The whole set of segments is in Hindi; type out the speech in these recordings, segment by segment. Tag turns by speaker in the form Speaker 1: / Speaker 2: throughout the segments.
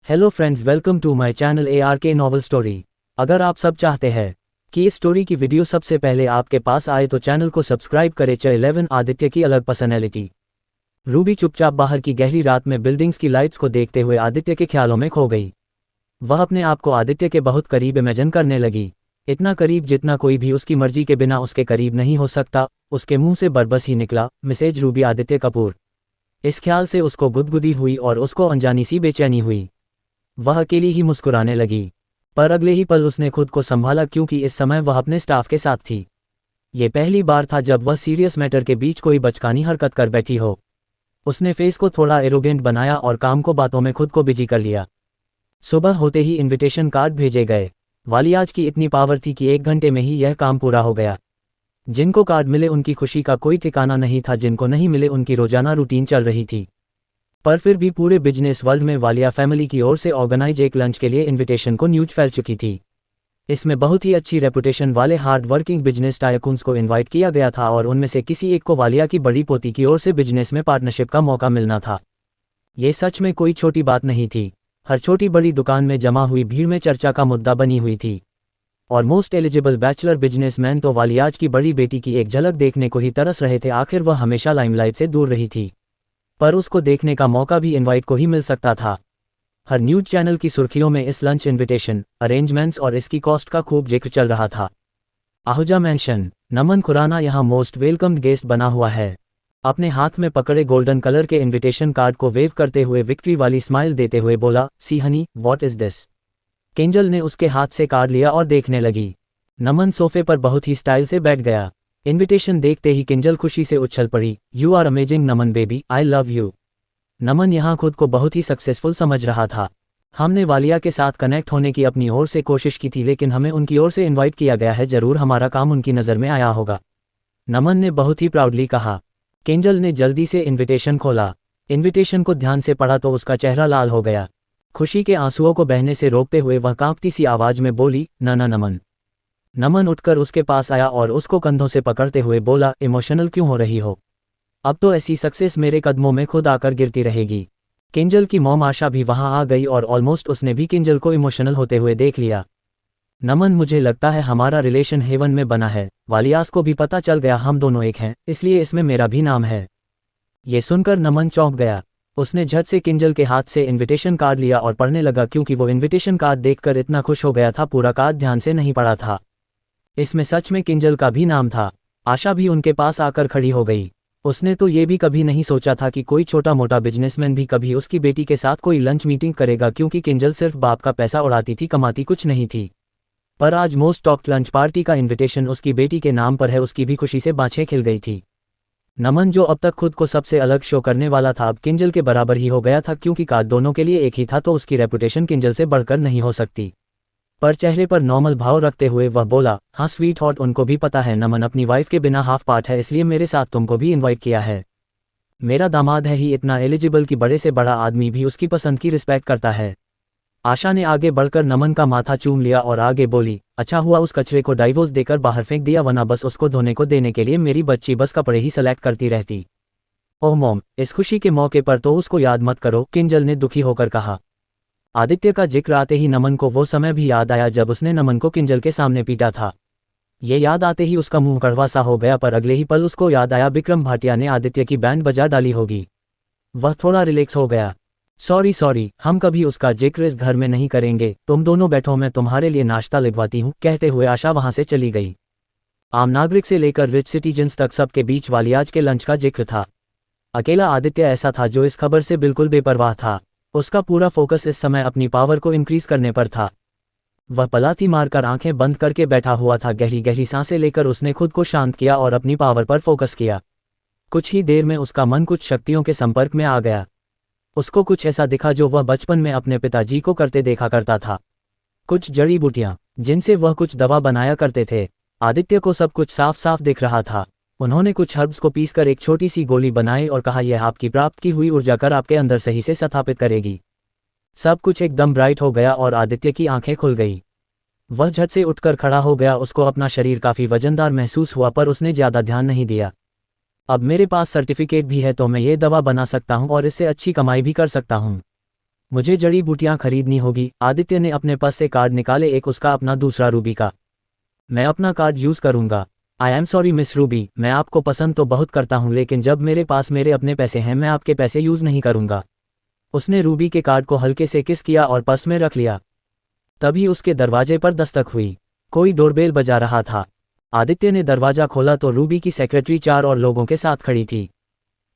Speaker 1: Hello friends, welcome to my channel ARK novel story. अगर आप सब चाहते हैं कि इस स्टोरी की वीडियो सबसे पहले आपके पास आए तो चैनल को सब्सक्राइब करें। च 11 आदित्य की अलग पर्सनैलिटी। रूबी चुपचाप बाहर की गहरी रात में बिल्डिंग्स की लाइट्स को देखते हुए आदित्य के ख्यालों में खो गई। वह अपने आप को आदित्य के बहुत करीब इमेजिन करने लगी, इतना करीब जितना कोई भी उसकी मर्जी के बिना उसके करीब नहीं हो सकता। उसके मुंह से बरबस ही निकला, मिसेज रूबी आदित्य कपूर। इस ख्याल से उसको गुदगुदी हुई और उसको अनजानी सी बेचैनी हुई। वह अकेली ही मुस्कुराने लगी, पर अगले ही पल उसने खुद को संभाला क्योंकि इस समय वह अपने स्टाफ के साथ थी। ये पहली बार था जब वह सीरियस मैटर के बीच कोई बचकानी हरकत कर बैठी हो। उसने फेस को थोड़ा एरोगेंट बनाया और काम को बातों में खुद को बिजी कर लिया। सुबह होते ही इनविटेशन कार्ड भेजे गए। वालियाज की इतनी पावर थी कि 1 घंटे में ही यह काम पूरा हो गया। जिनको कार्ड मिले उनकी खुशी का कोई ठिकाना नहीं था, जिनको नहीं मिले उनकी रोजाना रूटीन चल रही थी। पर फिर भी पूरे बिजनेस वर्ल्ड में वालिया फैमिली की ओर से ऑर्गेनाइज एक लंच के लिए इनविटेशन को न्यूज फैल चुकी थी। इसमें बहुत ही अच्छी रेपुटेशन वाले हार्ड वर्किंग बिजनेस टायकून्स को इनवाइट किया गया था और उनमें से किसी एक को वालिया की बड़ी पोती की ओर से बिजनेस में पार्टनरशिप का मौका मिलना था। ये सच में कोई छोटी बात नहीं थी। हर छोटी बड़ी दुकान में जमा हुई भीड़ में चर्चा का मुद्दा बनी हुई थी। और मोस्ट एलिजिबल बैचलर बिजनेसमैन तो वालियाज की बड़ी बेटी की एक झलक देखने को ही तरस रहे थे। आखिर वह हमेशा लाइमलाइट से दूर रही थी, पर उसको देखने का मौका भी इनवाइट को ही मिल सकता था। हर न्यूज चैनल की सुर्खियों में इस लंच इनविटेशन, अरेंजमेंट्स और इसकी कॉस्ट का खूब जिक्र चल रहा था। आहूजा मेंशन, नमन खुराना यहाँ मोस्ट वेलकम्ड गेस्ट बना हुआ है। अपने हाथ में पकड़े गोल्डन कलर के इनविटेशन कार्ड को वेव करते हुए विक्ट्री वाली स्माइल देते हुए बोला, see honey, what is this. Kinjal ने उसके हाथ से कार्ड लिया और देखने लगी। नमन सोफे पर बहुत ही स्टाइल से बैठ गया। इनविटेशन देखते ही किंजल खुशी से उछल पड़ी। You are amazing Naman baby, I love you. Naman यहाँ खुद को बहुत ही सक्सेसफुल समझ रहा था। हमने वालिया के साथ कनेक्ट होने की अपनी ओर से कोशिश की थी, लेकिन हमें उनकी ओर से इनवाइट किया गया है। जरूर हमारा काम उनकी नज़र में आया होगा, नमन ने बहुत ही प्राउडली कहा। किंजल ने जल्दी से इनविटेशन खोला। इनविटेशन को ध्यान से पढ़ा तो उसका चेहरा लाल हो गया। खुशी के आंसुओं को बहने से रोकते हुए वह कांपती सी आवाज में बोली, ना नमन। नमन उठकर उसके पास आया और उसको कंधों से पकड़ते हुए बोला, इमोशनल क्यों हो रही हो? अब तो ऐसी सक्सेस मेरे कदमों में खुद आकर गिरती रहेगी। किंजल की मॉम आशा भी वहां आ गई और ऑलमोस्ट उसने भी किंजल को इमोशनल होते हुए देख लिया। नमन, मुझे लगता है हमारा रिलेशन हेवन में बना है। वालियास को भी पता चल गया हम दोनों एक हैं, इसलिए इसमें मेरा भी नाम है। ये सुनकर नमन चौंक गया। उसने झट से किंजल के हाथ से इनविटेशन कार्ड लिया और पढ़ने लगा, क्योंकि वो इनविटेशन कार्ड देखकर इतना खुश हो गया था पूरा कार्ड ध्यान से नहीं पढ़ा था। इसमें सच में किंजल का भी नाम था। आशा भी उनके पास आकर खड़ी हो गई। उसने तो ये भी कभी नहीं सोचा था कि कोई छोटा मोटा बिजनेसमैन भी कभी उसकी बेटी के साथ कोई लंच मीटिंग करेगा, क्योंकि किंजल सिर्फ बाप का पैसा उड़ाती थी, कमाती कुछ नहीं थी। पर आज मोस्ट टॉक्ड लंच पार्टी का इन्विटेशन उसकी बेटी के नाम पर है। उसकी भी खुशी से बाँछें खिल गई थी। नमन, जो अब तक खुद को सबसे अलग शो करने वाला था, अब किंजल के बराबर ही हो गया था, क्योंकि कार्ड दोनों के लिए एक ही था, तो उसकी रेपुटेशन किंजल से बढ़कर नहीं हो सकती। पर चेहरे पर नॉर्मल भाव रखते हुए वह बोला, हाँ स्वीट हॉट, उनको भी पता है नमन अपनी वाइफ के बिना हाफ पार्ट है, इसलिए मेरे साथ तुमको भी इनवाइट किया है। मेरा दामाद है ही इतना एलिजिबल कि बड़े से बड़ा आदमी भी उसकी पसंद की रिस्पेक्ट करता है। आशा ने आगे बढ़कर नमन का माथा चूम लिया और आगे बोली, अच्छा हुआ उस कचरे को डाइवोर्स देकर बाहर फेंक दिया, वरना बस उसको धोने को देने के लिए मेरी बच्ची बस कपड़े ही सेलेक्ट करती रहती। ओह मॉम, इस खुशी के मौके पर तो उसको याद मत करो, किंजल ने दुखी होकर कहा। आदित्य का जिक्र आते ही नमन को वो समय भी याद आया जब उसने नमन को किंजल के सामने पीटा था। ये याद आते ही उसका मुंह कड़वा सा हो गया, पर अगले ही पल उसको याद आया विक्रम भाटिया ने आदित्य की बैंड बजा डाली होगी। वह थोड़ा रिलैक्स हो गया। सॉरी, हम कभी उसका जिक्र इस घर में नहीं करेंगे, तुम दोनों बैठो, मैं तुम्हारे लिए नाश्ता लगवाती हूँ, कहते हुए आशा वहां से चली गई। आम नागरिक से लेकर रिच सिटीजन्स तक सबके बीच वालियाज के लंच का जिक्र था। अकेला आदित्य ऐसा था जो इस खबर से बिल्कुल बेपरवाह था। उसका पूरा फोकस इस समय अपनी पावर को इंक्रीज करने पर था। वह पलाती मारकर आंखें बंद करके बैठा हुआ था। गहरी गहरी सांसें लेकर उसने खुद को शांत किया और अपनी पावर पर फोकस किया। कुछ ही देर में उसका मन कुछ शक्तियों के संपर्क में आ गया। उसको कुछ ऐसा दिखा जो वह बचपन में अपने पिताजी को करते देखा करता था। कुछ जड़ी बूटियां जिनसे वह कुछ दवा बनाया करते थे। आदित्य को सब कुछ साफ साफ दिख रहा था। उन्होंने कुछ हर्ब्स को पीसकर एक छोटी सी गोली बनाई और कहा, यह आपकी प्राप्त की हुई ऊर्जा कर आपके अंदर सही से स्थापित करेगी। सब कुछ एकदम ब्राइट हो गया और आदित्य की आंखें खुल गई। वह झट से उठकर खड़ा हो गया। उसको अपना शरीर काफी वजनदार महसूस हुआ, पर उसने ज्यादा ध्यान नहीं दिया। अब मेरे पास सर्टिफिकेट भी है, तो मैं ये दवा बना सकता हूँ और इससे अच्छी कमाई भी कर सकता हूँ। मुझे जड़ी बूटियां खरीदनी होगी। आदित्य ने अपने पास से कार्ड निकाले, एक उसका अपना, दूसरा रूबी का। मैं अपना कार्ड यूज़ करूंगा। I am sorry miss Ruby, मैं आपको पसंद तो बहुत करता हूं, लेकिन जब मेरे पास मेरे अपने पैसे हैं मैं आपके पैसे यूज़ नहीं करूंगा। उसने रूबी के कार्ड को हल्के से किस किया और पर्स में रख लिया। तभी उसके दरवाजे पर दस्तक हुई। कोई डोरबेल बजा रहा था। आदित्य ने दरवाजा खोला तो रूबी की सेक्रेटरी 4 और लोगों के साथ खड़ी थी।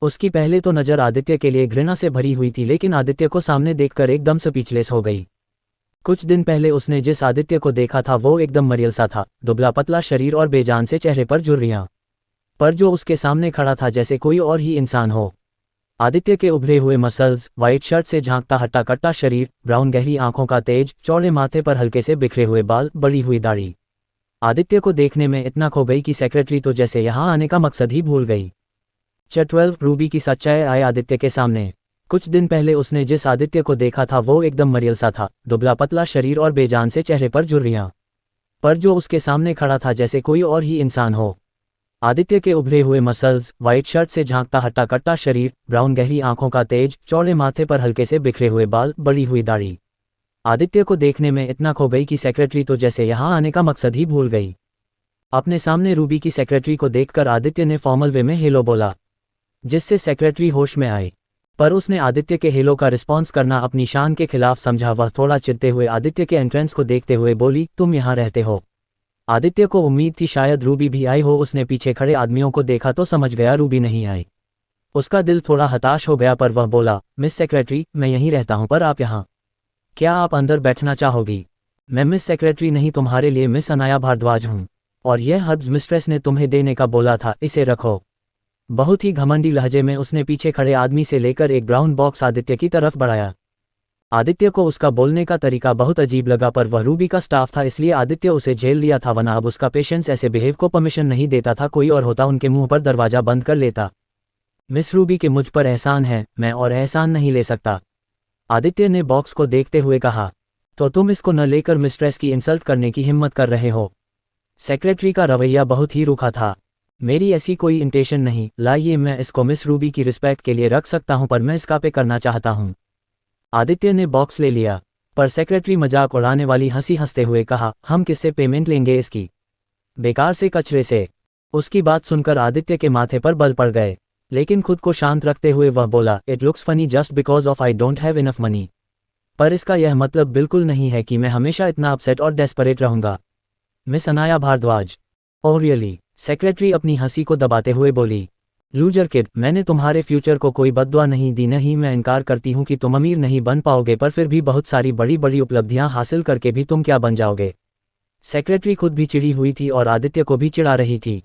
Speaker 1: उसकी पहले तो नज़र आदित्य के लिए घृणा से भरी हुई थी, लेकिन आदित्य को सामने देखकर एकदम स्पीचलेस हो गई। कुछ दिन पहले उसने जिस आदित्य को देखा था वो एकदम मरियल सा था, दुबला पतला शरीर और बेजान से चेहरे पर झुर्रियां। पर जो उसके सामने खड़ा था जैसे कोई और ही इंसान हो। आदित्य के उभरे हुए मसल्स, वाइट शर्ट से झांकता हट्टा कट्टा शरीर, ब्राउन गहरी आंखों का तेज, चौड़े माथे पर हल्के से बिखरे हुए बाल, बड़ी हुई दाढ़ी। आदित्य को देखने में इतना खो गई कि सेक्रेटरी तो जैसे यहाँ आने का मकसद ही भूल गई। चैप्टर 12 रूबी की सच्चाई आए आदित्य के सामने। कुछ दिन पहले उसने जिस आदित्य को देखा था वो एकदम मरियल सा था, दुबला पतला शरीर और बेजान से चेहरे पर झुर्रियां। पर जो उसके सामने खड़ा था जैसे कोई और ही इंसान हो। आदित्य के उभरे हुए मसल्स, वाइट शर्ट से झांकता हट्टा कट्टा शरीर, ब्राउन गहरी आंखों का तेज, चौड़े माथे पर हल्के से बिखरे हुए बाल, बड़ी हुई दाढ़ी। आदित्य को देखने में इतना खो गई कि सेक्रेटरी तो जैसे यहाँ आने का मकसद ही भूल गई। अपने सामने रूबी की सेक्रेटरी को देखकर आदित्य ने फॉर्मल वे में हेलो बोला, जिससे सेक्रेटरी होश में आई। पर उसने आदित्य के हेलो का रिस्पॉन्स करना अपनी शान के खिलाफ समझा। वह थोड़ा चिढ़ते हुए आदित्य के एंट्रेंस को देखते हुए बोली, तुम यहाँ रहते हो? आदित्य को उम्मीद थी शायद रूबी भी आई हो। उसने पीछे खड़े आदमियों को देखा तो समझ गया रूबी नहीं आई। उसका दिल थोड़ा हताश हो गया, पर वह बोला, मिस सेक्रेटरी, मैं यहीं रहता हूँ, पर आप यहाँ, क्या आप अंदर बैठना चाहोगी? मैं मिस सेक्रेटरी नहीं, तुम्हारे लिए मिस अनाया भारद्वाज हूँ। और यह हर्ब्स मिस्ट्रेस ने तुम्हें देने का बोला था, इसे रखो। बहुत ही घमंडी लहजे में उसने पीछे खड़े आदमी से लेकर एक ब्राउन बॉक्स आदित्य की तरफ बढ़ाया। आदित्य को उसका बोलने का तरीका बहुत अजीब लगा, पर वह रूबी का स्टाफ था इसलिए आदित्य उसे झेल लिया था, वरना अब उसका पेशेंस ऐसे बिहेव को परमिशन नहीं देता था। कोई और होता उनके मुंह पर दरवाजा बंद कर लेता। मिस रूबी के मुझ पर एहसान है, मैं और एहसान नहीं ले सकता, आदित्य ने बॉक्स को देखते हुए कहा। तो तुम इसको न लेकर मिस्ट्रेस की इंसल्ट करने की हिम्मत कर रहे हो? सेक्रेटरी का रवैया बहुत ही रूखा था। मेरी ऐसी कोई इंटेंशन नहीं, लाइए मैं इसको मिस रूबी की रिस्पेक्ट के लिए रख सकता हूं, पर मैं इसका पे करना चाहता हूं। आदित्य ने बॉक्स ले लिया, पर सेक्रेटरी मजाक उड़ाने वाली हंसी हंसते हुए कहा, हम किससे पेमेंट लेंगे इसकी? बेकार से कचरे से। उसकी बात सुनकर आदित्य के माथे पर बल पड़ गए, लेकिन खुद को शांत रखते हुए वह बोला, it looks funny just because of I don't have enough money. पर इसका यह मतलब बिल्कुल नहीं है कि मैं हमेशा इतना अपसेट और डेस्परेट रहूंगा। Miss Anaya Bhardwaj. Oh really? Secretary अपनी हंसी को दबाते हुए बोली, लूजर किड, मैंने तुम्हारे फ्यूचर को कोई बद्दुआ नहीं दी, नहीं मैं इनकार करती हूँ कि तुम अमीर नहीं बन पाओगे, पर फिर भी बहुत सारी बड़ी बड़ी उपलब्धियां हासिल करके भी तुम क्या बन जाओगे? सेक्रेटरी खुद भी चिढ़ी हुई थी और आदित्य को भी चिढ़ा रही थी।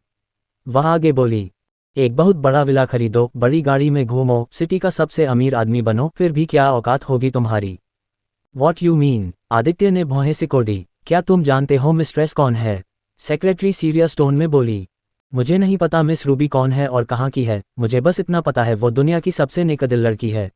Speaker 1: वह आगे बोली, एक बहुत बड़ा विला खरीदो, बड़ी गाड़ी में घूमो, सिटी का सबसे अमीर आदमी बनो, फिर भी क्या औकात होगी तुम्हारी? What you mean? आदित्य ने भौहें सिकोड़ी। क्या तुम जानते हो मिस्ट्रेस कौन है? सेक्रेटरी सीरियस टोन में बोली, मुझे नहीं पता मिस रूबी कौन है और कहाँ की है, मुझे बस इतना पता है वो दुनिया की सबसे नेकदिल लड़की है।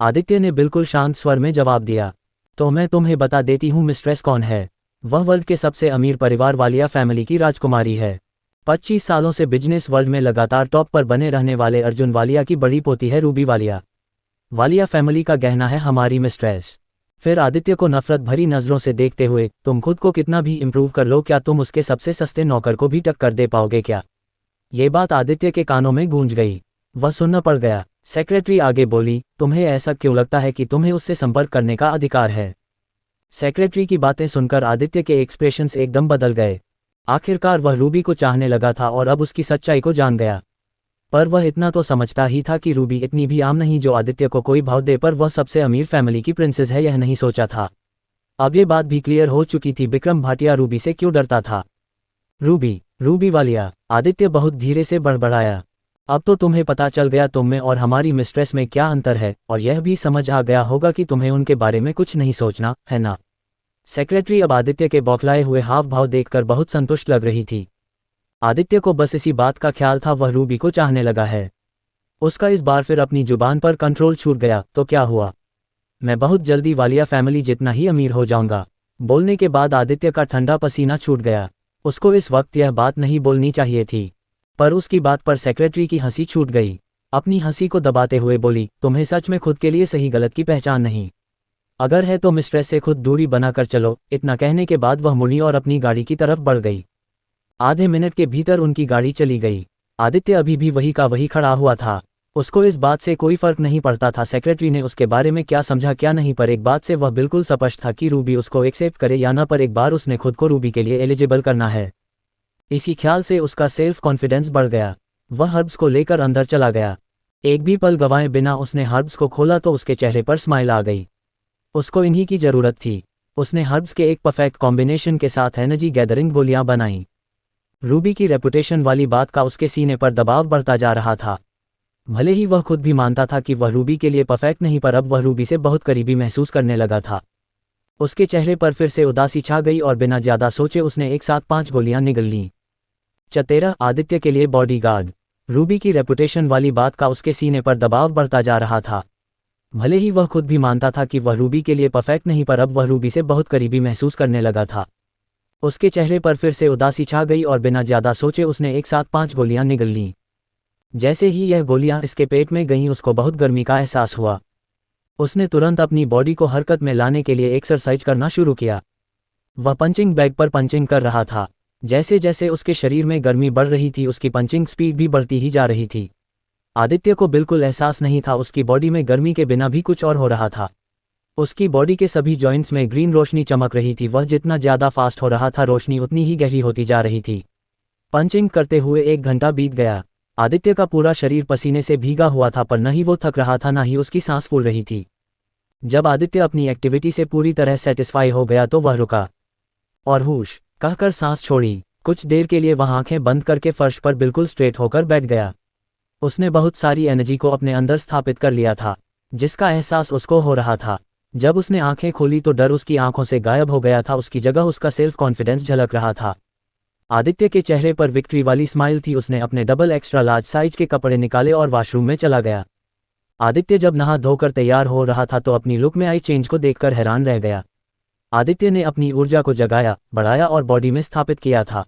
Speaker 1: आदित्य ने बिल्कुल शांत स्वर में जवाब दिया, तो मैं तुम्हें बता देती हूँ मिस्ट्रेस कौन है। वह वर्ल्ड के सबसे अमीर परिवार वालिया फैमिली की राजकुमारी है। 25 सालों से बिजनेस वर्ल्ड में लगातार टॉप पर बने रहने वाले अर्जुन वालिया की बड़ी पोती है रूबी वालिया। वालिया फैमिली का गहना है हमारी मिस्ट्रेस। फिर आदित्य को नफरत भरी नज़रों से देखते हुए, तुम खुद को कितना भी इम्प्रूव कर लो, क्या तुम उसके सबसे सस्ते नौकर को भी टक्कर दे पाओगे क्या? ये बात आदित्य के कानों में गूंज गई। वह सुनना पड़ गया। सेक्रेटरी आगे बोली, तुम्हें ऐसा क्यों लगता है कि तुम्हें उससे संपर्क करने का अधिकार है? सेक्रेटरी की बातें सुनकर आदित्य के एक्सप्रेशंस एकदम बदल गए। आखिरकार वह रूबी को चाहने लगा था और अब उसकी सच्चाई को जान गया। पर वह इतना तो समझता ही था कि रूबी इतनी भी आम नहीं जो आदित्य को कोई भाव दे, पर वह सबसे अमीर फैमिली की प्रिंसेस है यह नहीं सोचा था। अब ये बात भी क्लियर हो चुकी थी, विक्रम भाटिया रूबी से क्यों डरता था। रूबी वालिया, आदित्य बहुत धीरे से बड़बड़ाया। अब तो तुम्हें पता चल गया तुम में और हमारी मिस्ट्रेस में क्या अंतर है, और यह भी समझ आ गया होगा कि तुम्हें उनके बारे में कुछ नहीं सोचना है ना? सेक्रेटरी अब आदित्य के बौखलाए हुए हाव भाव देखकर बहुत संतुष्ट लग रही थी। आदित्य को बस इसी बात का ख्याल था, वह रूबी को चाहने लगा है। उसका इस बार फिर अपनी जुबान पर कंट्रोल छूट गया, तो क्या हुआ? मैं बहुत जल्दी वालिया फैमिली जितना ही अमीर हो जाऊंगा। बोलने के बाद आदित्य का ठंडा पसीना छूट गया। उसको इस वक्त यह बात नहीं बोलनी चाहिए थी, पर उसकी बात पर सेक्रेटरी की हंसी छूट गई। अपनी हंसी को दबाते हुए बोली, तुम्हें सच में खुद के लिए सही गलत की पहचान नहीं। अगर है तो मिस्ट्रेस से खुद दूरी बनाकर चलो। इतना कहने के बाद वह मुड़ी और अपनी गाड़ी की तरफ बढ़ गई। आधे मिनट के भीतर उनकी गाड़ी चली गई। आदित्य अभी भी वही का वही खड़ा हुआ था। उसको इस बात से कोई फर्क नहीं पड़ता था सेक्रेटरी ने उसके बारे में क्या समझा क्या नहीं, पर एक बात से वह बिल्कुल स्पष्ट था कि रूबी उसको एक्सेप्ट करे या ना, पर एक बार उसने खुद को रूबी के लिए एलिजिबल करना है। इसी ख्याल से उसका सेल्फ कॉन्फिडेंस बढ़ गया। वह हर्ब्स को लेकर अंदर चला गया। एक भी पल गंवाए बिना उसने हर्ब्स को खोला तो उसके चेहरे पर स्माइल आ गई। उसको इन्हीं की जरूरत थी। उसने हर्ब्स के एक परफेक्ट कॉम्बिनेशन के साथ एनर्जी गैदरिंग गोलियां बनाई। रूबी की रेपुटेशन वाली बात का उसके सीने पर दबाव बढ़ता जा रहा था। भले ही वह खुद भी मानता था कि वह रूबी के लिए परफेक्ट नहीं, पर अब वह रूबी से बहुत करीबी महसूस करने लगा था। उसके चेहरे पर फिर से उदासी छा गई और बिना ज्यादा सोचे उसने एक साथ 5 गोलियां निगल लीं। 13 आदित्य के लिए बॉडीगार्ड। रूबी की रेपुटेशन वाली बात का उसके सीने पर दबाव बढ़ता जा रहा था। भले ही वह खुद भी मानता था कि वह रूबी के लिए परफेक्ट नहीं, पर अब वह रूबी से बहुत करीबी महसूस करने लगा था। उसके चेहरे पर फिर से उदासी छा गई और बिना ज्यादा सोचे उसने एक साथ 5 गोलियां निगल लीं। जैसे ही यह गोलियां इसके पेट में गईं उसको बहुत गर्मी का एहसास हुआ। उसने तुरंत अपनी बॉडी को हरकत में लाने के लिए एक्सरसाइज करना शुरू किया। वह पंचिंग बैग पर पंचिंग कर रहा था। जैसे जैसे उसके शरीर में गर्मी बढ़ रही थी उसकी पंचिंग स्पीड भी बढ़ती ही जा रही थी। आदित्य को बिल्कुल एहसास नहीं था उसकी बॉडी में गर्मी के बिना भी कुछ और हो रहा था। उसकी बॉडी के सभी जॉइंट्स में ग्रीन रोशनी चमक रही थी। वह जितना ज़्यादा फास्ट हो रहा था रोशनी उतनी ही गहरी होती जा रही थी। पंचिंग करते हुए 1 घंटा बीत गया। आदित्य का पूरा शरीर पसीने से भीगा हुआ था, पर न ही वो थक रहा था न ही उसकी सांस फूल रही थी। जब आदित्य अपनी एक्टिविटी से पूरी तरह सेटिस्फाई हो गया तो वह रुका और हुश कहकर सांस छोड़ी। कुछ देर के लिए वह आंखें बंद करके फर्श पर बिल्कुल स्ट्रेट होकर बैठ गया। उसने बहुत सारी एनर्जी को अपने अंदर स्थापित कर लिया था, जिसका एहसास उसको हो रहा था। जब उसने आंखें खोली तो डर उसकी आंखों से गायब हो गया था। उसकी जगह उसका सेल्फ कॉन्फिडेंस झलक रहा था। आदित्य के चेहरे पर विक्ट्री वाली स्माइल थी। उसने अपने डबल एक्स्ट्रा लार्ज साइज के कपड़े निकाले और वॉशरूम में चला गया। आदित्य जब नहा धोकर तैयार हो रहा था तो अपनी लुक में आई चेंज को देखकर हैरान रह गया। आदित्य ने अपनी ऊर्जा को जगाया, बढ़ाया और बॉडी में स्थापित किया था।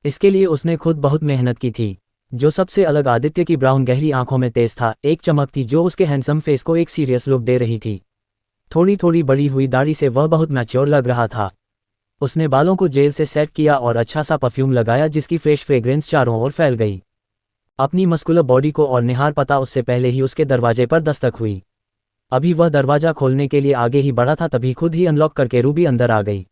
Speaker 1: इसके लिए उसने खुद बहुत मेहनत की थी। जो सबसे अलग आदित्य की ब्राउन गहरी आंखों में तेज था, एक चमक थी जो उसके हैंडसम फेस को एक सीरियस लुक दे रही थी। थोड़ी थोड़ी बड़ी हुई दाढ़ी से वह बहुत मैच्योर लग रहा था। उसने बालों को जेल से सेट किया और अच्छा सा परफ्यूम लगाया जिसकी फ्रेश फ्रेग्रेंस चारों ओर फैल गई। अपनी मस्कुलर बॉडी को और निहार पता उससे पहले ही उसके दरवाजे पर दस्तक हुई। अभी वह दरवाजा खोलने के लिए आगे ही बढ़ा था तभी खुद ही अनलॉक करके रूबी अंदर आ गई।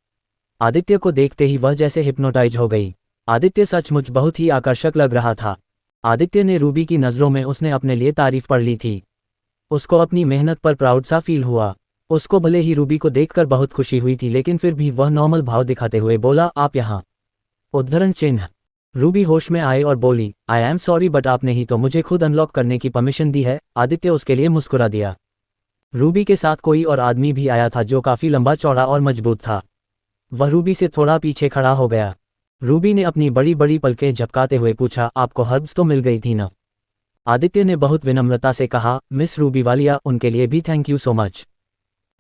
Speaker 1: आदित्य को देखते ही वह जैसे हिप्नोटाइज हो गई। आदित्य सचमुच बहुत ही आकर्षक लग रहा था। आदित्य ने रूबी की नज़रों में उसने अपने लिए तारीफ पढ़ ली थी। उसको अपनी मेहनत पर प्राउड सा फील हुआ। उसको भले ही रूबी को देखकर बहुत खुशी हुई थी, लेकिन फिर भी वह नॉर्मल भाव दिखाते हुए बोला, आप यहाँ। उद्धरण चिन्ह। रूबी होश में आए और बोली, आई एम सॉरी बट आपने ही तो मुझे खुद अनलॉक करने की परमिशन दी है। आदित्य उसके लिए मुस्कुरा दिया। रूबी के साथ कोई और आदमी भी आया था जो काफ़ी लंबा चौड़ा और मजबूत था। वह रूबी से थोड़ा पीछे खड़ा हो गया। रूबी ने अपनी बड़ी बड़ी पलकें झपकाते हुए पूछा, आपको हर्ब्स तो मिल गई थी ना? आदित्य ने बहुत विनम्रता से कहा, मिस रूबी वालिया, उनके लिए भी thank you so much.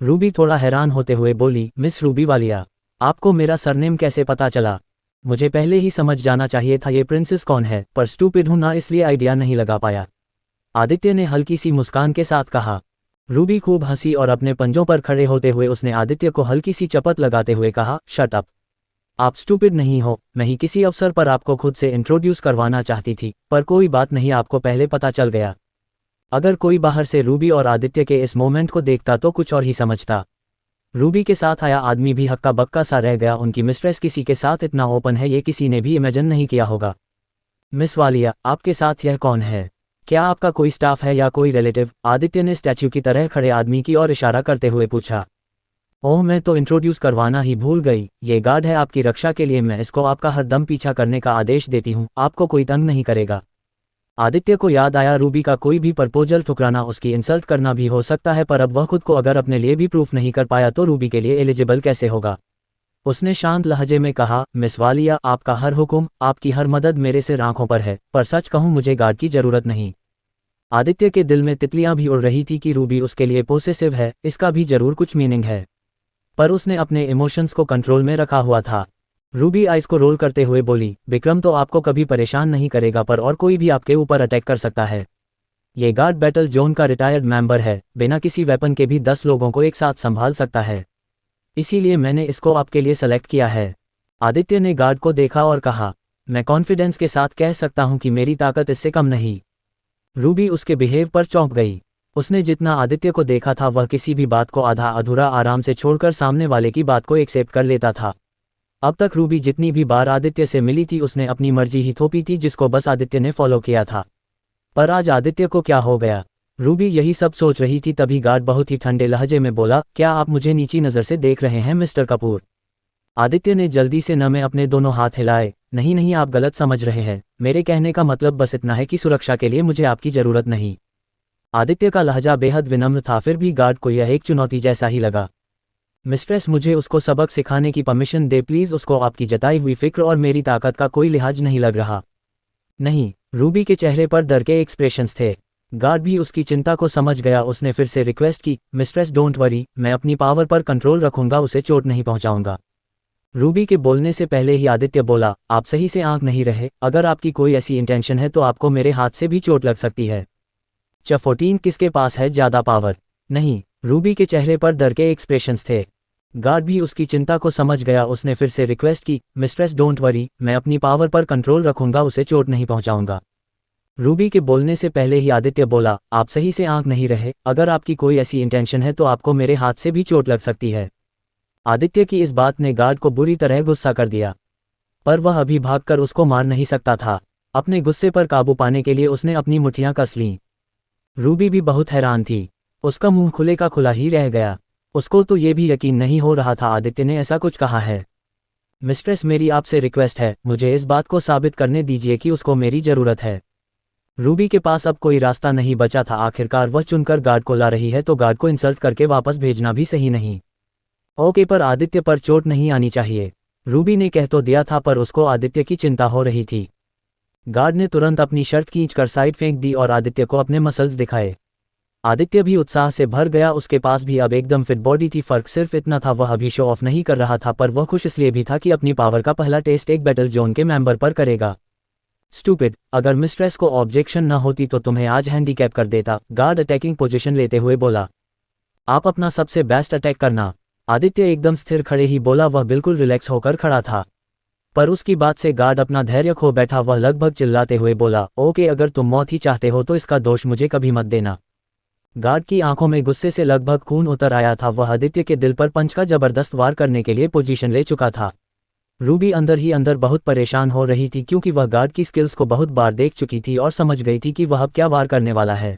Speaker 1: Ruby थोड़ा हैरान होते हुए बोली, मिस रूबी वालिया, आपको मेरा सरनेम कैसे पता चला? मुझे पहले ही समझ जाना चाहिए था ये प्रिंसेस कौन है, पर स्टूपिड हूं ना इसलिए आइडिया नहीं लगा पाया। आदित्य ने हल्की सी मुस्कान के साथ कहा। रूबी खूब हंसी और अपने पंजों पर खड़े होते हुए उसने आदित्य को हल्की सी चपत लगाते हुए कहा, शट अप। आप स्टूपिड नहीं हो। मैं ही किसी अवसर पर आपको खुद से इंट्रोड्यूस करवाना चाहती थी, पर कोई बात नहीं, आपको पहले पता चल गया। अगर कोई बाहर से रूबी और आदित्य के इस मोमेंट को देखता तो कुछ और ही समझता। रूबी के साथ आया आदमी भी हक्का बक्का सा रह गया। उनकी मिस्ट्रेस किसी के साथ इतना ओपन है ये किसी ने भी इमेजिन नहीं किया होगा। मिस वालिया, आपके साथ यह कौन है? क्या आपका कोई स्टाफ है या कोई रिलेटिव? आदित्य ने स्टैच्यू की तरह खड़े आदमी की ओर इशारा करते हुए पूछा। ओह, मैं तो इंट्रोड्यूस करवाना ही भूल गई। ये गार्ड है आपकी रक्षा के लिए। मैं इसको आपका हर दम पीछा करने का आदेश देती हूँ, आपको कोई तंग नहीं करेगा। आदित्य को याद आया रूबी का कोई भी प्रपोजल ठुकराना उसकी इंसल्ट करना भी हो सकता है, पर अब वह खुद को अगर अपने लिए भी प्रूफ नहीं कर पाया तो रूबी के लिए एलिजिबल कैसे होगा। उसने शांत लहजे में कहा, मिस वालिया, आपका हर हुक्म, आपकी हर मदद मेरे सिर आंखों पर है, पर सच कहूँ मुझे गार्ड की जरूरत नहीं। आदित्य के दिल में तितलियां भी उड़ रही थी कि रूबी उसके लिए पोसेसिव है, इसका भी जरूर कुछ मीनिंग है, पर उसने अपने इमोशंस को कंट्रोल में रखा हुआ था। रूबी आइस को रोल करते हुए बोली, विक्रम तो आपको कभी परेशान नहीं करेगा, पर और कोई भी आपके ऊपर अटैक कर सकता है। ये गार्ड बैटल जोन का रिटायर्ड मेंबर है, बिना किसी वेपन के भी 10 लोगों को एक साथ संभाल सकता है। इसीलिए मैंने इसको आपके लिए सेलेक्ट किया है। आदित्य ने गार्ड को देखा और कहा, मैं कॉन्फिडेंस के साथ कह सकता हूं कि मेरी ताकत इससे कम नहीं। रूबी उसके बिहेव पर चौंक गई। उसने जितना आदित्य को देखा था वह किसी भी बात को आधा अधूरा आराम से छोड़कर सामने वाले की बात को एक्सेप्ट कर लेता था। अब तक रूबी जितनी भी बार आदित्य से मिली थी उसने अपनी मर्जी ही थोपी थी जिसको बस आदित्य ने फॉलो किया था। पर आज आदित्य को क्या हो गया? रूबी यही सब सोच रही थी तभी गार्ड बहुत ही ठंडे लहजे में बोला, क्या आप मुझे नीची नज़र से देख रहे हैं मिस्टर कपूर? आदित्य ने जल्दी से न में अपने दोनों हाथ हिलाए, नहीं नहीं आप गलत समझ रहे हैं, मेरे कहने का मतलब बस इतना है कि सुरक्षा के लिए मुझे आपकी ज़रूरत नहीं। आदित्य का लहजा बेहद विनम्र था, फिर भी गार्ड को यह एक चुनौती जैसा ही लगा। मिस्ट्रेस, मुझे उसको सबक सिखाने की परमिशन दे प्लीज़, उसको आपकी जताई हुई फिक्र और मेरी ताकत का कोई लिहाज नहीं लग रहा। नहीं, रूबी के चेहरे पर डर के एक्सप्रेशंस थे। गार्ड भी उसकी चिंता को समझ गया। उसने फिर से रिक्वेस्ट की, मिस्ट्रेस डोंट वरी, मैं अपनी पावर पर कंट्रोल रखूंगा, उसे चोट नहीं पहुंचाऊंगा। रूबी के बोलने से पहले ही आदित्य बोला, आप सही से आंख नहीं रहे, अगर आपकी कोई ऐसी इंटेंशन है तो आपको मेरे हाथ से भी चोट लग सकती है। 14 किसके पास है ज़्यादा पावर? नहीं, रूबी के चेहरे पर डर के एक्सप्रेशंस थे। गार्ड भी उसकी चिंता को समझ गया। उसने फिर से रिक्वेस्ट की, मिस्ट्रेस डोंट वरी, मैं अपनी पावर पर कंट्रोल रखूंगा, उसे चोट नहीं पहुंचाऊंगा। रूबी के बोलने से पहले ही आदित्य बोला, आप सही से आंख नहीं रहे, अगर आपकी कोई ऐसी इंटेंशन है तो आपको मेरे हाथ से भी चोट लग सकती है। आदित्य की इस बात ने गार्ड को बुरी तरह गुस्सा कर दिया, पर वह अभी भागकर उसको मार नहीं सकता था। अपने गुस्से पर काबू पाने के लिए उसने अपनी मुट्ठियां कस लीं। रूबी भी बहुत हैरान थी, उसका मुंह खुले का खुला ही रह गया। उसको तो ये भी यकीन नहीं हो रहा था आदित्य ने ऐसा कुछ कहा है। मिस्ट्रेस, मेरी आपसे रिक्वेस्ट है, मुझे इस बात को साबित करने दीजिए कि उसको मेरी ज़रूरत है। रूबी के पास अब कोई रास्ता नहीं बचा था। आखिरकार वह चुनकर गार्ड को ला रही है तो गार्ड को इंसल्ट करके वापस भेजना भी सही नहीं। ओके, पर आदित्य पर चोट नहीं आनी चाहिए, रूबी ने कह तो दिया था, पर उसको आदित्य की चिंता हो रही थी। गार्ड ने तुरंत अपनी शर्ट खींचकर साइड फेंक दी और आदित्य को अपने मसल्स दिखाए। आदित्य भी उत्साह से भर गया, उसके पास भी अब एकदम फिट बॉडी थी। फर्क सिर्फ इतना था, वह अभी शो ऑफ नहीं कर रहा था, पर वह खुश इसलिए भी था कि अपनी पावर का पहला टेस्ट एक बैटल जोन के मेंबर पर करेगा। स्टूपिड, अगर मिस्ट्रेस को ऑब्जेक्शन न होती तो तुम्हें आज हैंडीकैप कर देता, गार्ड अटैकिंग पोजीशन लेते हुए बोला। आप अपना सबसे बेस्ट अटैक करना। आदित्य एकदम स्थिर खड़े ही बोला, वह बिल्कुल रिलैक्स होकर खड़ा था। पर उसकी बात से गार्ड अपना धैर्य खो बैठा। वह लगभग चिल्लाते हुए बोला, ओके, अगर तुम मौत ही चाहते हो तो इसका दोष मुझे कभी मत देना। गार्ड की आंखों में गुस्से से लगभग खून उतर आया था। वह आदित्य के दिल पर पंच का जबरदस्त वार करने के लिए पोजीशन ले चुका था। रूबी अंदर ही अंदर बहुत परेशान हो रही थी, क्योंकि वह गार्ड की स्किल्स को बहुत बार देख चुकी थी और समझ गई थी कि वह अब क्या वार करने वाला है।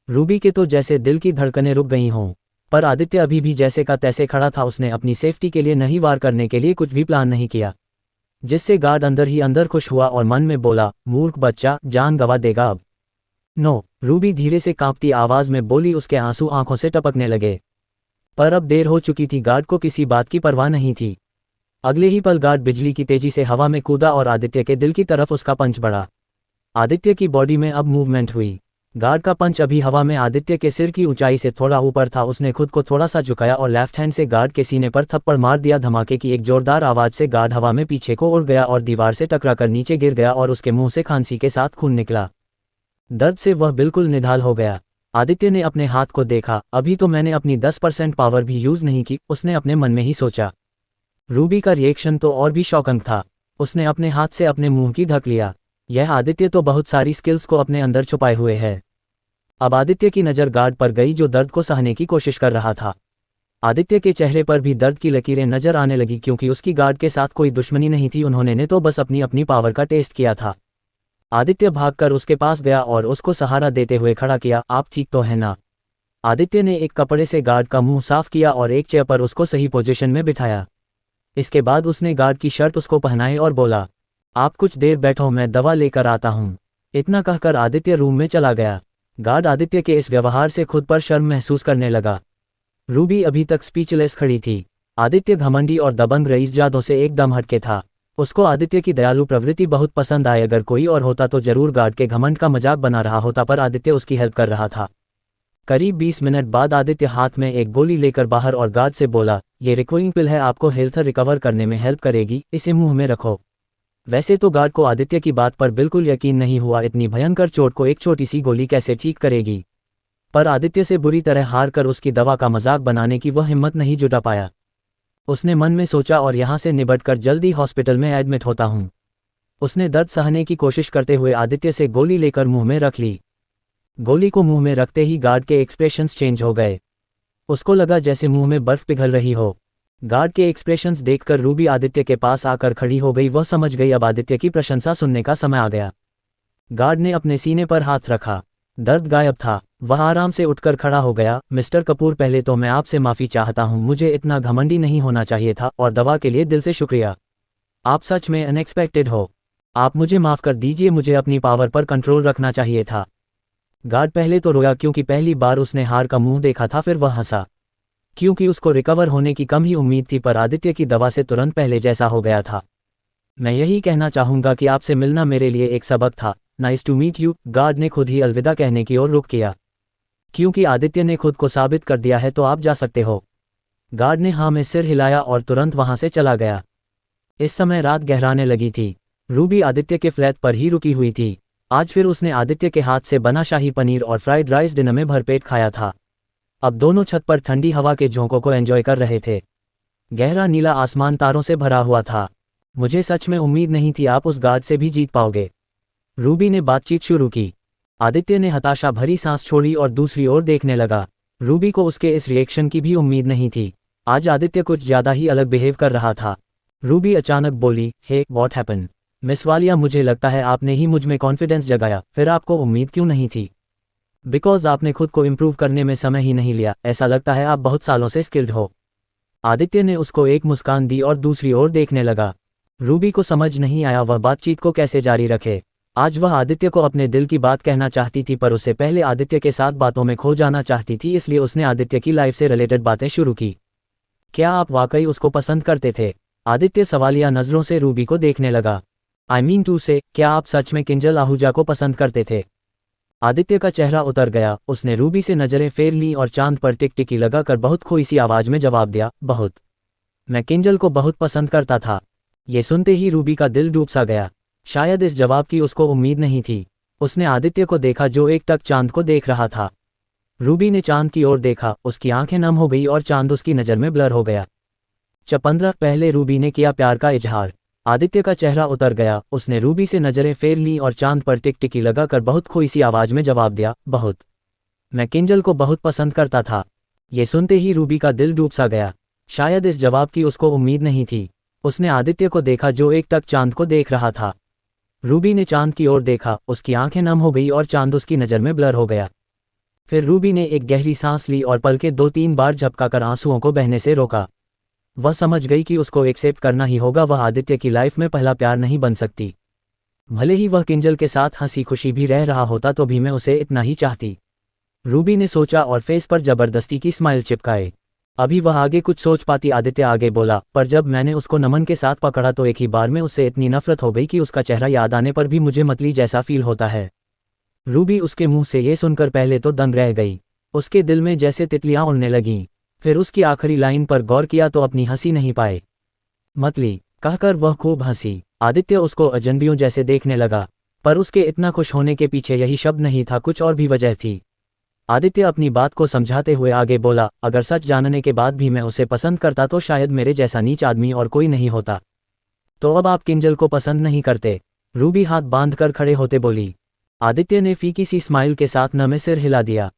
Speaker 1: रूबी के तो जैसे दिल की धड़कनें रुक गई हों, पर आदित्य अभी भी जैसे का तैसे खड़ा था। उसने अपनी सेफ्टी के लिए नहीं, वार करने के लिए कुछ भी प्लान नहीं किया, जिससे गार्ड अंदर ही अंदर खुश हुआ और मन में बोला, मूर्ख बच्चा, जान गंवा देगा अब। नो, रूबी धीरे से कांपती आवाज में बोली। उसके आंसू आंखों से टपकने लगे, पर अब देर हो चुकी थी। गार्ड को किसी बात की परवाह नहीं थी। अगले ही पल गार्ड बिजली की तेजी से हवा में कूदा और आदित्य के दिल की तरफ उसका पंच बढ़ा। आदित्य की बॉडी में अब मूवमेंट हुई। गार्ड का पंच अभी हवा में आदित्य के सिर की ऊंचाई से थोड़ा ऊपर था। उसने खुद को थोड़ा सा झुकाया और लेफ्ट हैंड से गार्ड के सीने पर थप्पड़ मार दिया। धमाके की एक जोरदार आवाज से गार्ड हवा में पीछे को उड़ गया और दीवार से टकराकर नीचे गिर गया और उसके मुंह से खांसी के साथ खून निकला। दर्द से वह बिल्कुल निढाल हो गया। आदित्य ने अपने हाथ को देखा, अभी तो मैंने अपनी 10% पावर भी यूज नहीं की, उसने अपने मन में ही सोचा। रूबी का रिएक्शन तो और भी शॉकिंग था। उसने अपने हाथ से अपने मुंह की ढक लिया। यह आदित्य तो बहुत सारी स्किल्स को अपने अंदर छुपाए हुए है। अब आदित्य की नज़र गार्ड पर गई, जो दर्द को सहने की कोशिश कर रहा था। आदित्य के चेहरे पर भी दर्द की लकीरें नजर आने लगी, क्योंकि उसकी गार्ड के साथ कोई दुश्मनी नहीं थी। उन्होंने तो बस अपनी अपनी पावर का टेस्ट किया था। आदित्य भागकर उसके पास गया और उसको सहारा देते हुए खड़ा किया। आप ठीक तो हैं ना? आदित्य ने एक कपड़े से गार्ड का मुंह साफ किया और एक चेयर पर उसको सही पोजीशन में बिठाया। इसके बाद उसने गार्ड की शर्ट उसको पहनाई और बोला, आप कुछ देर बैठो, मैं दवा लेकर आता हूँ। इतना कहकर आदित्य रूम में चला गया। गार्ड आदित्य के इस व्यवहार से खुद पर शर्म महसूस करने लगा। रूबी अभी तक स्पीचलेस खड़ी थी। आदित्य घमंडी और दबंग रईसजादों से एकदम हटके था। उसको आदित्य की दयालु प्रवृत्ति बहुत पसंद आई। अगर कोई और होता तो जरूर गार्ड के घमंड का मजाक बना रहा होता, पर आदित्य उसकी हेल्प कर रहा था। करीब 20 मिनट बाद आदित्य हाथ में एक गोली लेकर बाहर और गार्ड से बोला, ये रिकवरिंग पिल है, आपको हेल्थ रिकवर करने में हेल्प करेगी, इसे मुंह में रखो। वैसे तो गार्ड को आदित्य की बात पर बिल्कुल यकीन नहीं हुआ, इतनी भयंकर चोट को एक छोटी सी गोली कैसे ठीक करेगी। पर आदित्य से बुरी तरह हार कर उसकी दवा का मजाक बनाने की वह हिम्मत नहीं जुटा पाया। उसने मन में सोचा और यहाँ से निबटकर जल्दी हॉस्पिटल में एडमिट होता हूँ। उसने दर्द सहने की कोशिश करते हुए आदित्य से गोली लेकर मुंह में रख ली। गोली को मुंह में रखते ही गार्ड के एक्सप्रेशंस चेंज हो गए। उसको लगा जैसे मुंह में बर्फ पिघल रही हो। गार्ड के एक्सप्रेशंस देखकर रूबी आदित्य के पास आकर खड़ी हो गई। वह समझ गई अब आदित्य की प्रशंसा सुनने का समय आ गया। गार्ड ने अपने सीने पर हाथ रखा। दर्द गायब था। वह आराम से उठकर खड़ा हो गया। मिस्टर कपूर, पहले तो मैं आपसे माफ़ी चाहता हूँ, मुझे इतना घमंडी नहीं होना चाहिए था, और दवा के लिए दिल से शुक्रिया। आप सच में अनएक्सपेक्टेड हो। आप मुझे माफ़ कर दीजिए, मुझे अपनी पावर पर कंट्रोल रखना चाहिए था। गार्ड पहले तो रोया क्योंकि पहली बार उसने हार का मुंह देखा था, फिर वह हंसा क्योंकि उसको रिकवर होने की कम ही उम्मीद थी, पर आदित्य की दवा से तुरंत पहले जैसा हो गया था। मैं यही कहना चाहूँगा कि आपसे मिलना मेरे लिए एक सबक था। Nice to meet you. Guard ने खुद ही अलविदा कहने की ओर रुख किया। क्योंकि आदित्य ने खुद को साबित कर दिया है तो आप जा सकते हो। गार्ड ने हाँ में सिर हिलाया और तुरंत वहां से चला गया। इस समय रात गहराने लगी थी। रूबी आदित्य के फ्लैट पर ही रुकी हुई थी। आज फिर उसने आदित्य के हाथ से बना शाही पनीर और फ्राइड राइस डिनर में भरपेट खाया था। अब दोनों छत पर ठंडी हवा के झोंकों को एंजॉय कर रहे थे। गहरा नीला आसमान तारों से भरा हुआ था। मुझे सच में उम्मीद नहीं थी आप उस गार्ड से भी जीत पाओगे। रूबी ने बातचीत शुरू की। आदित्य ने हताशा भरी सांस छोड़ी और दूसरी ओर देखने लगा। रूबी को उसके इस रिएक्शन की भी उम्मीद नहीं थी। आज आदित्य कुछ ज्यादा ही अलग बिहेव कर रहा था। रूबी अचानक बोली, hey what happen? Miss Walia, मुझे लगता है आपने ही मुझ में कॉन्फिडेंस जगाया। फिर आपको उम्मीद क्यों नहीं थी? बिकॉज आपने खुद को इम्प्रूव करने में समय ही नहीं लिया। ऐसा लगता है आप बहुत सालों से स्किल्ड हो। आदित्य ने उसको एक मुस्कान दी और दूसरी ओर देखने लगा। रूबी को समझ नहीं आया वह बातचीत को कैसे जारी रखे। आज वह आदित्य को अपने दिल की बात कहना चाहती थी, पर उससे पहले आदित्य के साथ बातों में खो जाना चाहती थी, इसलिए उसने आदित्य की लाइफ से रिलेटेड बातें शुरू की। क्या आप वाकई उसको पसंद करते थे? आदित्य सवालिया नज़रों से रूबी को देखने लगा। आई मीन टू से, क्या आप सच में किंजल आहूजा को पसंद करते थे? आदित्य का चेहरा उतर गया। उसने रूबी से नजरें फेर ली और चांद पर टिकटिकी लगाकर बहुत खोई सी आवाज में जवाब दिया, बहुत। मैं किंजल को बहुत पसंद करता था। ये सुनते ही रूबी का दिल डूब सा गया। शायद इस जवाब की उसको उम्मीद नहीं थी। उसने आदित्य को देखा जो एकटक चांद को देख रहा था। रूबी ने चांद की ओर देखा। उसकी आंखें नम हो गई और चांद उसकी नज़र में ब्लर हो गया। 15 पहले रूबी ने किया प्यार का इजहार। आदित्य का चेहरा उतर गया। उसने रूबी से नजरें फेर ली और चांद पर टिकटिकी लगाकर बहुत खोई सी आवाज में जवाब दिया, बहुत। मैं किंजल को बहुत पसंद करता था। ये सुनते ही रूबी का दिल डूब सा गया। शायद इस जवाब की उसको उम्मीद नहीं थी। उसने आदित्य को देखा जो एकटक चांद को देख रहा था। रूबी ने चांद की ओर देखा। उसकी आंखें नम हो गई और चांद उसकी नज़र में ब्लर हो गया। फिर रूबी ने एक गहरी सांस ली और पलके 2-3 बार झपकाकर आंसुओं को बहने से रोका। वह समझ गई कि उसको एक्सेप्ट करना ही होगा। वह आदित्य की लाइफ में पहला प्यार नहीं बन सकती। भले ही वह किंजल के साथ हंसी खुशी भी रह रहा होता तो भी मैं उसे इतना ही चाहती। रूबी ने सोचा और फेस पर जबरदस्ती की स्माइल चिपकाए। अभी वह आगे कुछ सोच पाती। आदित्य आगे बोला, पर जब मैंने उसको नमन के साथ पकड़ा तो एक ही बार में उससे इतनी नफरत हो गई कि उसका चेहरा याद आने पर भी मुझे मतली जैसा फील होता है। रूबी उसके मुंह से ये सुनकर पहले तो दंग रह गई। उसके दिल में जैसे तितलियां उड़ने लगीं। फिर उसकी आखिरी लाइन पर गौर किया तो अपनी हंसी नहीं पाए। मतली कहकर वह खूब हंसी। आदित्य उसको अजनबियों जैसे देखने लगा, पर उसके इतना खुश होने के पीछे यही शब्द नहीं था, कुछ और भी वजह थी। आदित्य अपनी बात को समझाते हुए आगे बोला, अगर सच जानने के बाद भी मैं उसे पसंद करता तो शायद मेरे जैसा नीच आदमी और कोई नहीं होता। तो अब आप किंजल को पसंद नहीं करते? रूबी हाथ बांधकर खड़े होते बोली। आदित्य ने फीकी सी स्माइल के साथ न में सिर हिला दिया।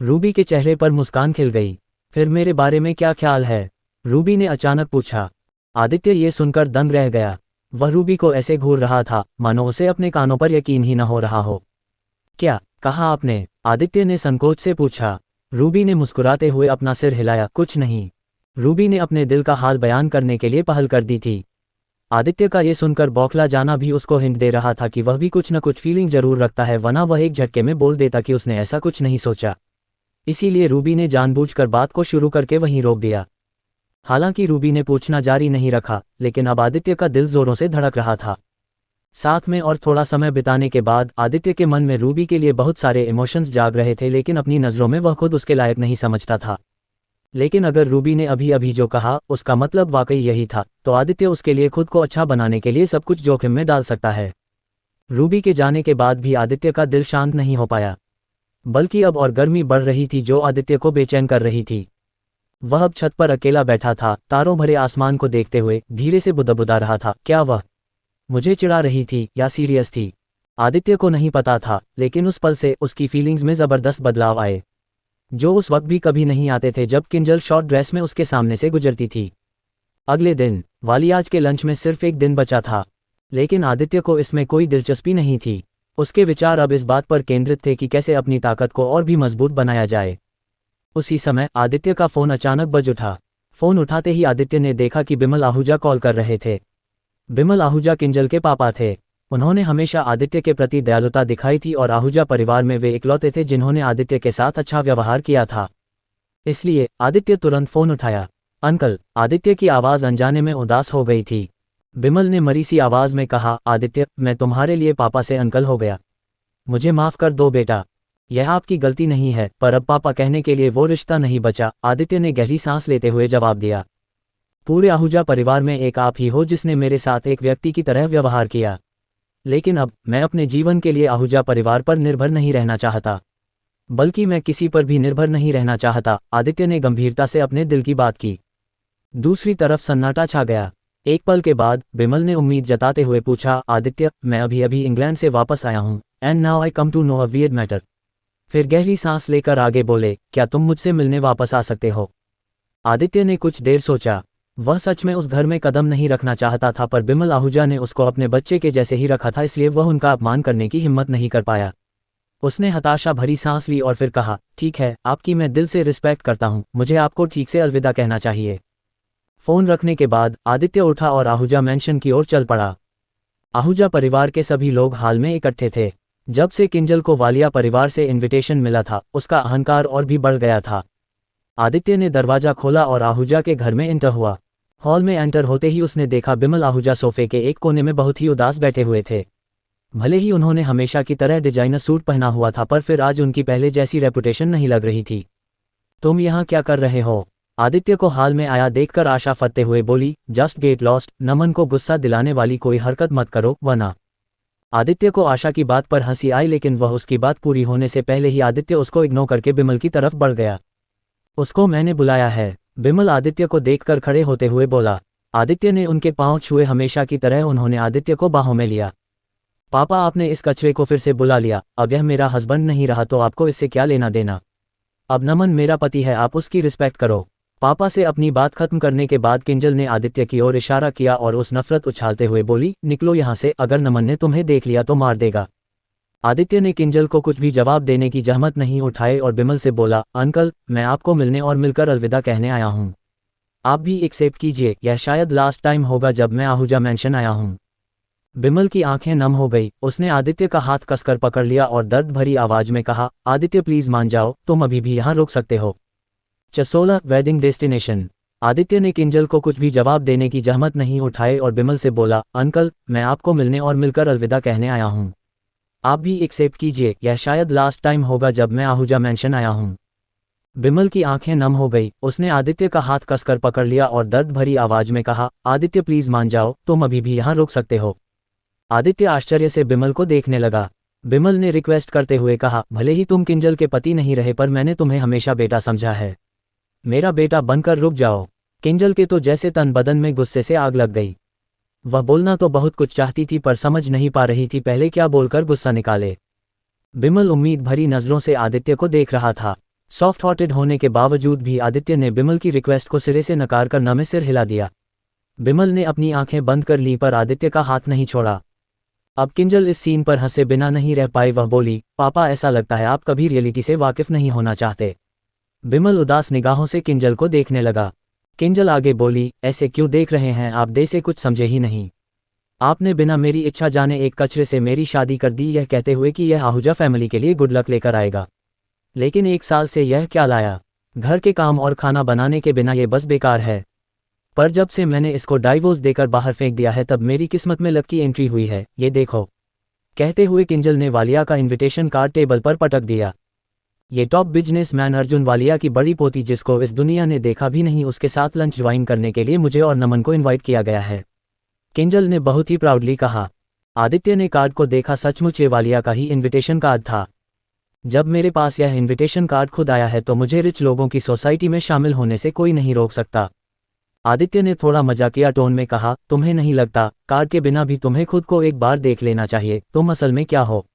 Speaker 1: रूबी के चेहरे पर मुस्कान खिल गई। फिर मेरे बारे में क्या ख्याल है? रूबी ने अचानक पूछा। आदित्य ये सुनकर दंग रह गया। वह रूबी को ऐसे घूर रहा था मानो उसे अपने कानों पर यकीन ही न हो रहा हो। क्या कहा आपने? आदित्य ने संकोच से पूछा। रूबी ने मुस्कुराते हुए अपना सिर हिलाया, कुछ नहीं। रूबी ने अपने दिल का हाल बयान करने के लिए पहल कर दी थी। आदित्य का ये सुनकर बौखला जाना भी उसको हिंट दे रहा था कि वह भी कुछ न कुछ फीलिंग जरूर रखता है, वरना वह एक झटके में बोल देता कि उसने ऐसा कुछ नहीं सोचा। इसीलिए रूबी ने जानबूझकर बात को शुरू करके वहीं रोक दिया। हालांकि रूबी ने पूछना जारी नहीं रखा, लेकिन अब आदित्य का दिल जोरों से धड़क रहा था। साथ में और थोड़ा समय बिताने के बाद आदित्य के मन में रूबी के लिए बहुत सारे इमोशंस जाग रहे थे, लेकिन अपनी नज़रों में वह खुद उसके लायक नहीं समझता था। लेकिन अगर रूबी ने अभी अभी जो कहा उसका मतलब वाकई यही था, तो आदित्य उसके लिए खुद को अच्छा बनाने के लिए सब कुछ जोखिम में डाल सकता है। रूबी के जाने के बाद भी आदित्य का दिल शांत नहीं हो पाया, बल्कि अब और गर्मी बढ़ रही थी जो आदित्य को बेचैन कर रही थी। वह अब छत पर अकेला बैठा था, तारों भरे आसमान को देखते हुए धीरे से बुदबुदा रहा था। क्या वह मुझे चिढ़ा रही थी या सीरियस थी? आदित्य को नहीं पता था, लेकिन उस पल से उसकी फीलिंग्स में ज़बरदस्त बदलाव आए, जो उस वक्त भी कभी नहीं आते थे जब किंजल शॉर्ट ड्रेस में उसके सामने से गुजरती थी। अगले दिन वालियाज के लंच में सिर्फ एक दिन बचा था, लेकिन आदित्य को इसमें कोई दिलचस्पी नहीं थी। उसके विचार अब इस बात पर केंद्रित थे कि कैसे अपनी ताकत को और भी मजबूत बनाया जाए। उसी समय आदित्य का फ़ोन अचानक बज उठा। फ़ोन उठाते ही आदित्य ने देखा कि बिमल आहूजा कॉल कर रहे थे। बिमल आहूजा किंजल के पापा थे। उन्होंने हमेशा आदित्य के प्रति दयालुता दिखाई थी और आहूजा परिवार में वे इकलौते थे जिन्होंने आदित्य के साथ अच्छा व्यवहार किया था। इसलिए आदित्य तुरंत फ़ोन उठाया। अंकल, आदित्य की आवाज़ अनजाने में उदास हो गई थी। बिमल ने मरी सी आवाज़ में कहा, आदित्य, मैं तुम्हारे लिए पापा से अंकल हो गया। मुझे माफ़ कर दो बेटा, यह आपकी गलती नहीं है, पर अब पापा कहने के लिए वो रिश्ता नहीं बचा। आदित्य ने गहरी सांस लेते हुए जवाब दिया। पूरे आहूजा परिवार में एक आप ही हो जिसने मेरे साथ एक व्यक्ति की तरह व्यवहार किया, लेकिन अब मैं अपने जीवन के लिए आहूजा परिवार पर निर्भर नहीं रहना चाहता, बल्कि मैं किसी पर भी निर्भर नहीं रहना चाहता। आदित्य ने गंभीरता से अपने दिल की बात की। दूसरी तरफ सन्नाटा छा गया। एक पल के बाद बिमल ने उम्मीद जताते हुए पूछा, आदित्य, मैं अभी अभी इंग्लैंड से वापस आया हूँ, and now I come to know a weird matter. फिर गहरी सांस लेकर आगे बोले, क्या तुम मुझसे मिलने वापस आ सकते हो? आदित्य ने कुछ देर सोचा। वह सच में उस घर में कदम नहीं रखना चाहता था, पर बिमल आहूजा ने उसको अपने बच्चे के जैसे ही रखा था, इसलिए वह उनका अपमान करने की हिम्मत नहीं कर पाया। उसने हताशा भरी सांस ली और फिर कहा, ठीक है, आपकी मैं दिल से रिस्पेक्ट करता हूँ, मुझे आपको ठीक से अलविदा कहना चाहिए। फ़ोन रखने के बाद आदित्य उठा और आहूजा मैंशन की ओर चल पड़ा। आहूजा परिवार के सभी लोग हाल में इकट्ठे थे। जब से किंजल को वालिया परिवार से इनविटेशन मिला था, उसका अहंकार और भी बढ़ गया था। आदित्य ने दरवाज़ा खोला और आहूजा के घर में एंटर हुआ। हॉल में एंटर होते ही उसने देखा बिमल आहूजा सोफे के एक कोने में बहुत ही उदास बैठे हुए थे। भले ही उन्होंने हमेशा की तरह डिजाइनर सूट पहना हुआ था, पर फिर आज उनकी पहले जैसी रेपुटेशन नहीं लग रही थी। तुम यहाँ क्या कर रहे हो? आदित्य को हाल में आया देखकर आशा फतेह हुए बोली, जस्ट गेट लॉस्ट, नमन को गुस्सा दिलाने वाली कोई हरकत मत करो वरना। आदित्य को आशा की बात पर हंसी आई, लेकिन वह उसकी बात पूरी होने से पहले ही आदित्य उसको इग्नोर करके बिमल की तरफ बढ़ गया। उसको मैंने बुलाया है, बिमल आदित्य को देखकर खड़े होते हुए बोला। आदित्य ने उनके पांव छुए। हमेशा की तरह उन्होंने आदित्य को बाहों में लिया। पापा, आपने इस कचरे को फिर से बुला लिया। अब यह मेरा हस्बैंड नहीं रहा तो आपको इससे क्या लेना देना? अब नमन मेरा पति है, आप उसकी रिस्पेक्ट करो। पापा से अपनी बात खत्म करने के बाद किंजल ने आदित्य की ओर इशारा किया और उस नफरत उछालते हुए बोली, निकलो यहाँ से, अगर नमन ने तुम्हें देख लिया तो मार देगा। आदित्य ने किंजल को कुछ भी जवाब देने की जहमत नहीं उठाई और बिमल से बोला, अंकल, मैं आपको मिलने और मिलकर अलविदा कहने आया हूँ। आप भी एक्सेप्ट कीजिए, यह शायद लास्ट टाइम होगा जब मैं आहूजा मैंशन आया हूँ। बिमल की आंखें नम हो गई। उसने आदित्य का हाथ कसकर पकड़ लिया और दर्द भरी आवाज में कहा, आदित्य प्लीज मान जाओ, तुम अभी भी यहाँ रुक सकते हो। चसोला वेडिंग डेस्टिनेशन। आदित्य ने किंजल को कुछ भी जवाब देने की जहमत नहीं उठाई और बिमल से बोला, अंकल, मैं आपको मिलने और मिलकर अलविदा कहने आया हूँ। आप भी एक्सेप्ट कीजिए, यह शायद लास्ट टाइम होगा जब मैं आहूजा मैंशन आया हूँ। बिमल की आंखें नम हो गई। उसने आदित्य का हाथ कसकर पकड़ लिया और दर्द भरी आवाज में कहा, आदित्य प्लीज मान जाओ, तुम अभी भी यहाँ रुक सकते हो। आदित्य आश्चर्य से बिमल को देखने लगा। बिमल ने रिक्वेस्ट करते हुए कहा, भले ही तुम किंजल के पति नहीं रहे, पर मैंने तुम्हें हमेशा बेटा समझा है। मेरा बेटा बनकर रुक जाओ। किंजल के तो जैसे तन बदन में गुस्से से आग लग गई। वह बोलना तो बहुत कुछ चाहती थी, पर समझ नहीं पा रही थी पहले क्या बोलकर गुस्सा निकाले। बिमल उम्मीद भरी नजरों से आदित्य को देख रहा था। सॉफ्ट हार्टेड होने के बावजूद भी आदित्य ने बिमल की रिक्वेस्ट को सिरे से नकार कर नमे सिर हिला दिया। बिमल ने अपनी आंखें बंद कर ली, पर आदित्य का हाथ नहीं छोड़ा। अब किंजल इस सीन पर हंसे बिना नहीं रह पाई। वह बोली, पापा, ऐसा लगता है आप कभी रियलिटी से वाकिफ नहीं होना चाहते। बिमल उदास निगाहों से किंजल को देखने लगा। किंजल आगे बोली, ऐसे क्यों देख रहे हैं आप? दे से कुछ समझे ही नहीं। आपने बिना मेरी इच्छा जाने एक कचरे से मेरी शादी कर दी, यह कहते हुए कि यह आहूजा फैमिली के लिए गुड लक लेकर आएगा। लेकिन 1 साल से यह क्या लाया? घर के काम और खाना बनाने के बिना ये बस बेकार है। पर जब से मैंने इसको डाइवोर्स देकर बाहर फेंक दिया है, तब मेरी किस्मत में लक की एंट्री हुई है, ये देखो। कहते हुए किंजल ने वालिया का इनविटेशन कार्ड टेबल पर पटक दिया। ये टॉप बिजनेसमैन अर्जुन वालिया की बड़ी पोती, जिसको इस दुनिया ने देखा भी नहीं, उसके साथ लंच ज्वाइन करने के लिए मुझे और नमन को इनवाइट किया गया है, किंजल ने बहुत ही प्राउडली कहा। आदित्य ने कार्ड को देखा, सचमुच ये वालिया का ही इनविटेशन कार्ड था। जब मेरे पास यह इनविटेशन कार्ड खुद आया है तो मुझे रिच लोगों की सोसाइटी में शामिल होने से कोई नहीं रोक सकता। आदित्य ने थोड़ा मजाकिया टोन में कहा, तुम्हें नहीं लगता कार्ड के बिना भी तुम्हें खुद को एक बार देख लेना चाहिए, तुम असल में क्या हो?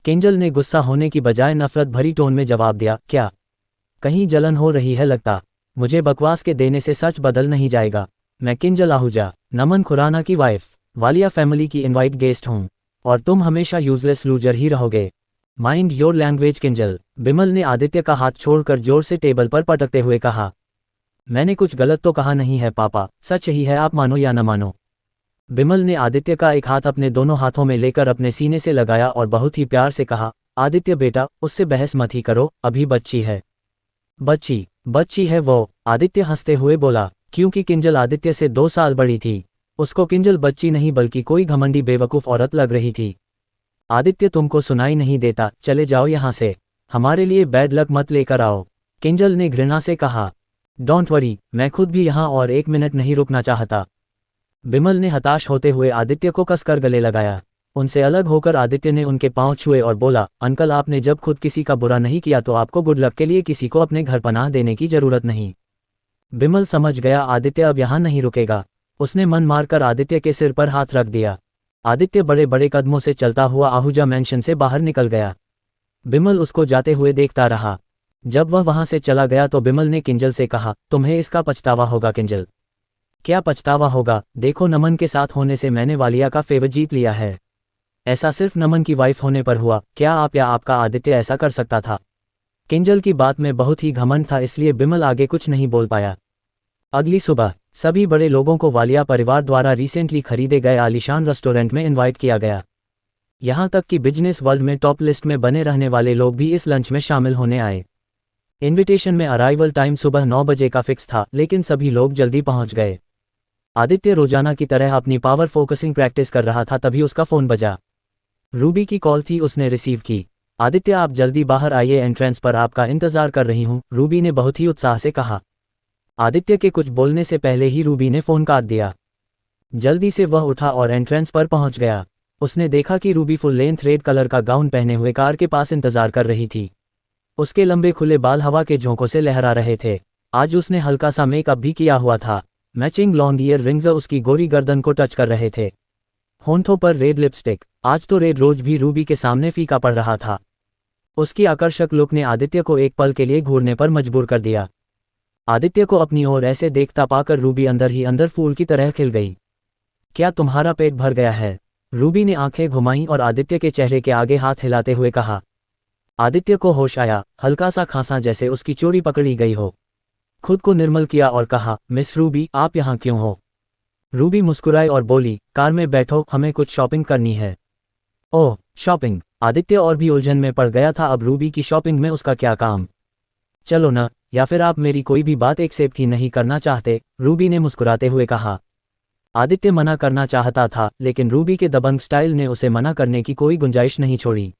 Speaker 1: किंजल ने गुस्सा होने की बजाय नफरत भरी टोन में जवाब दिया, क्या कहीं जलन हो रही है? लगता मुझे बकवास के देने से सच बदल नहीं जाएगा। मैं किंजल आहूजा, नमन खुराना की वाइफ, वालिया फैमिली की इनवाइट गेस्ट हूँ, और तुम हमेशा यूजलेस लूजर ही रहोगे। Mind your language Kinjal, Bimal ने आदित्य का हाथ छोड़कर जोर से टेबल पर पटकते हुए कहा। मैंने कुछ गलत तो कहा नहीं है पापा, सच ही है, आप मानो या न मानो। बिमल ने आदित्य का एक हाथ अपने दोनों हाथों में लेकर अपने सीने से लगाया और बहुत ही प्यार से कहा, आदित्य बेटा, उससे बहस मत ही करो, अभी बच्ची है। बच्ची है वो? आदित्य हंसते हुए बोला, क्योंकि किंजल आदित्य से 2 साल बड़ी थी। उसको किंजल बच्ची नहीं बल्कि कोई घमंडी बेवकूफ़ औरत लग रही थी। आदित्य, तुमको सुनाई नहीं देता? चले जाओ यहाँ से, हमारे लिए बैड लक मत लेकर आओ, किंजल ने घृणा से कहा। डोंट वरी, मैं खुद भी यहाँ और 1 मिनट नहीं रुकना चाहता। बिमल ने हताश होते हुए आदित्य को कसकर गले लगाया। उनसे अलग होकर आदित्य ने उनके पांव छुए और बोला, अंकल, आपने जब खुद किसी का बुरा नहीं किया तो आपको गुड लक के लिए किसी को अपने घर पनाह देने की जरूरत नहीं। बिमल समझ गया आदित्य अब यहाँ नहीं रुकेगा। उसने मन मारकर आदित्य के सिर पर हाथ रख दिया। आदित्य बड़े बड़े कदमों से चलता हुआ आहूजा मैंशन से बाहर निकल गया। बिमल उसको जाते हुए देखता रहा। जब वह वहां से चला गया तो बिमल ने किंजल से कहा, तुम्हें इसका पछतावा होगा किंजल। क्या पछतावा होगा? देखो, नमन के साथ होने से मैंने वालिया का फेवर जीत लिया है। ऐसा सिर्फ नमन की वाइफ होने पर हुआ। क्या आप या आपका आदित्य ऐसा कर सकता था? किंजल की बात में बहुत ही घमंड था, इसलिए बिमल आगे कुछ नहीं बोल पाया। अगली सुबह सभी बड़े लोगों को वालिया परिवार द्वारा रिसेंटली खरीदे गए आलीशान रेस्टोरेंट में इनवाइट किया गया। यहाँ तक कि बिजनेस वर्ल्ड में टॉप लिस्ट में बने रहने वाले लोग भी इस लंच में शामिल होने आए। इनविटेशन में अराइवल टाइम सुबह 9 बजे का फिक्स था, लेकिन सभी लोग जल्दी पहुंच गए। आदित्य रोजाना की तरह अपनी पावर फोकसिंग प्रैक्टिस कर रहा था, तभी उसका फोन बजा। रूबी की कॉल थी, उसने रिसीव की। आदित्य, आप जल्दी बाहर आइए, एंट्रेंस पर आपका इंतजार कर रही हूँ, रूबी ने बहुत ही उत्साह से कहा। आदित्य के कुछ बोलने से पहले ही रूबी ने फोन काट दिया। जल्दी से वह उठा और एंट्रेंस पर पहुंच गया। उसने देखा कि Ruby full length red colour का गाउन पहने हुए कार के पास इंतजार कर रही थी। उसके लंबे खुले बाल हवा के झोंकों से लहरा रहे थे। आज उसने हल्का सा मेकअप भी किया हुआ था। मैचिंग लॉन्ग ईयर रिंग्स उसकी गोरी गर्दन को टच कर रहे थे। होंठों पर रेड लिपस्टिक, आज तो रेड रोज भी रूबी के सामने फीका पड़ रहा था। उसकी आकर्षक लुक ने आदित्य को एक पल के लिए घूरने पर मजबूर कर दिया। आदित्य को अपनी ओर ऐसे देखता पाकर रूबी अंदर ही अंदर फूल की तरह खिल गई। क्या तुम्हारा पेट भर गया है? रूबी ने आंखें घुमाईं और आदित्य के चेहरे के आगे हाथ हिलाते हुए कहा। आदित्य को होश आया, हल्का सा खांसा जैसे उसकी चोरी पकड़ी गई हो। खुद को निर्मल किया और कहा, मिस रूबी, आप यहाँ क्यों हो? रूबी मुस्कुराई और बोली, कार में बैठो, हमें कुछ शॉपिंग करनी है। ओह, शॉपिंग? आदित्य और भी उलझन में पड़ गया था, अब रूबी की शॉपिंग में उसका क्या काम? चलो ना, या फिर आप मेरी कोई भी बात एक्सेप्ट ही नहीं करना चाहते? रूबी ने मुस्कुराते हुए कहा। आदित्य मना करना चाहता था, लेकिन रूबी के दबंग स्टाइल ने उसे मना करने की कोई गुंजाइश नहीं छोड़ी।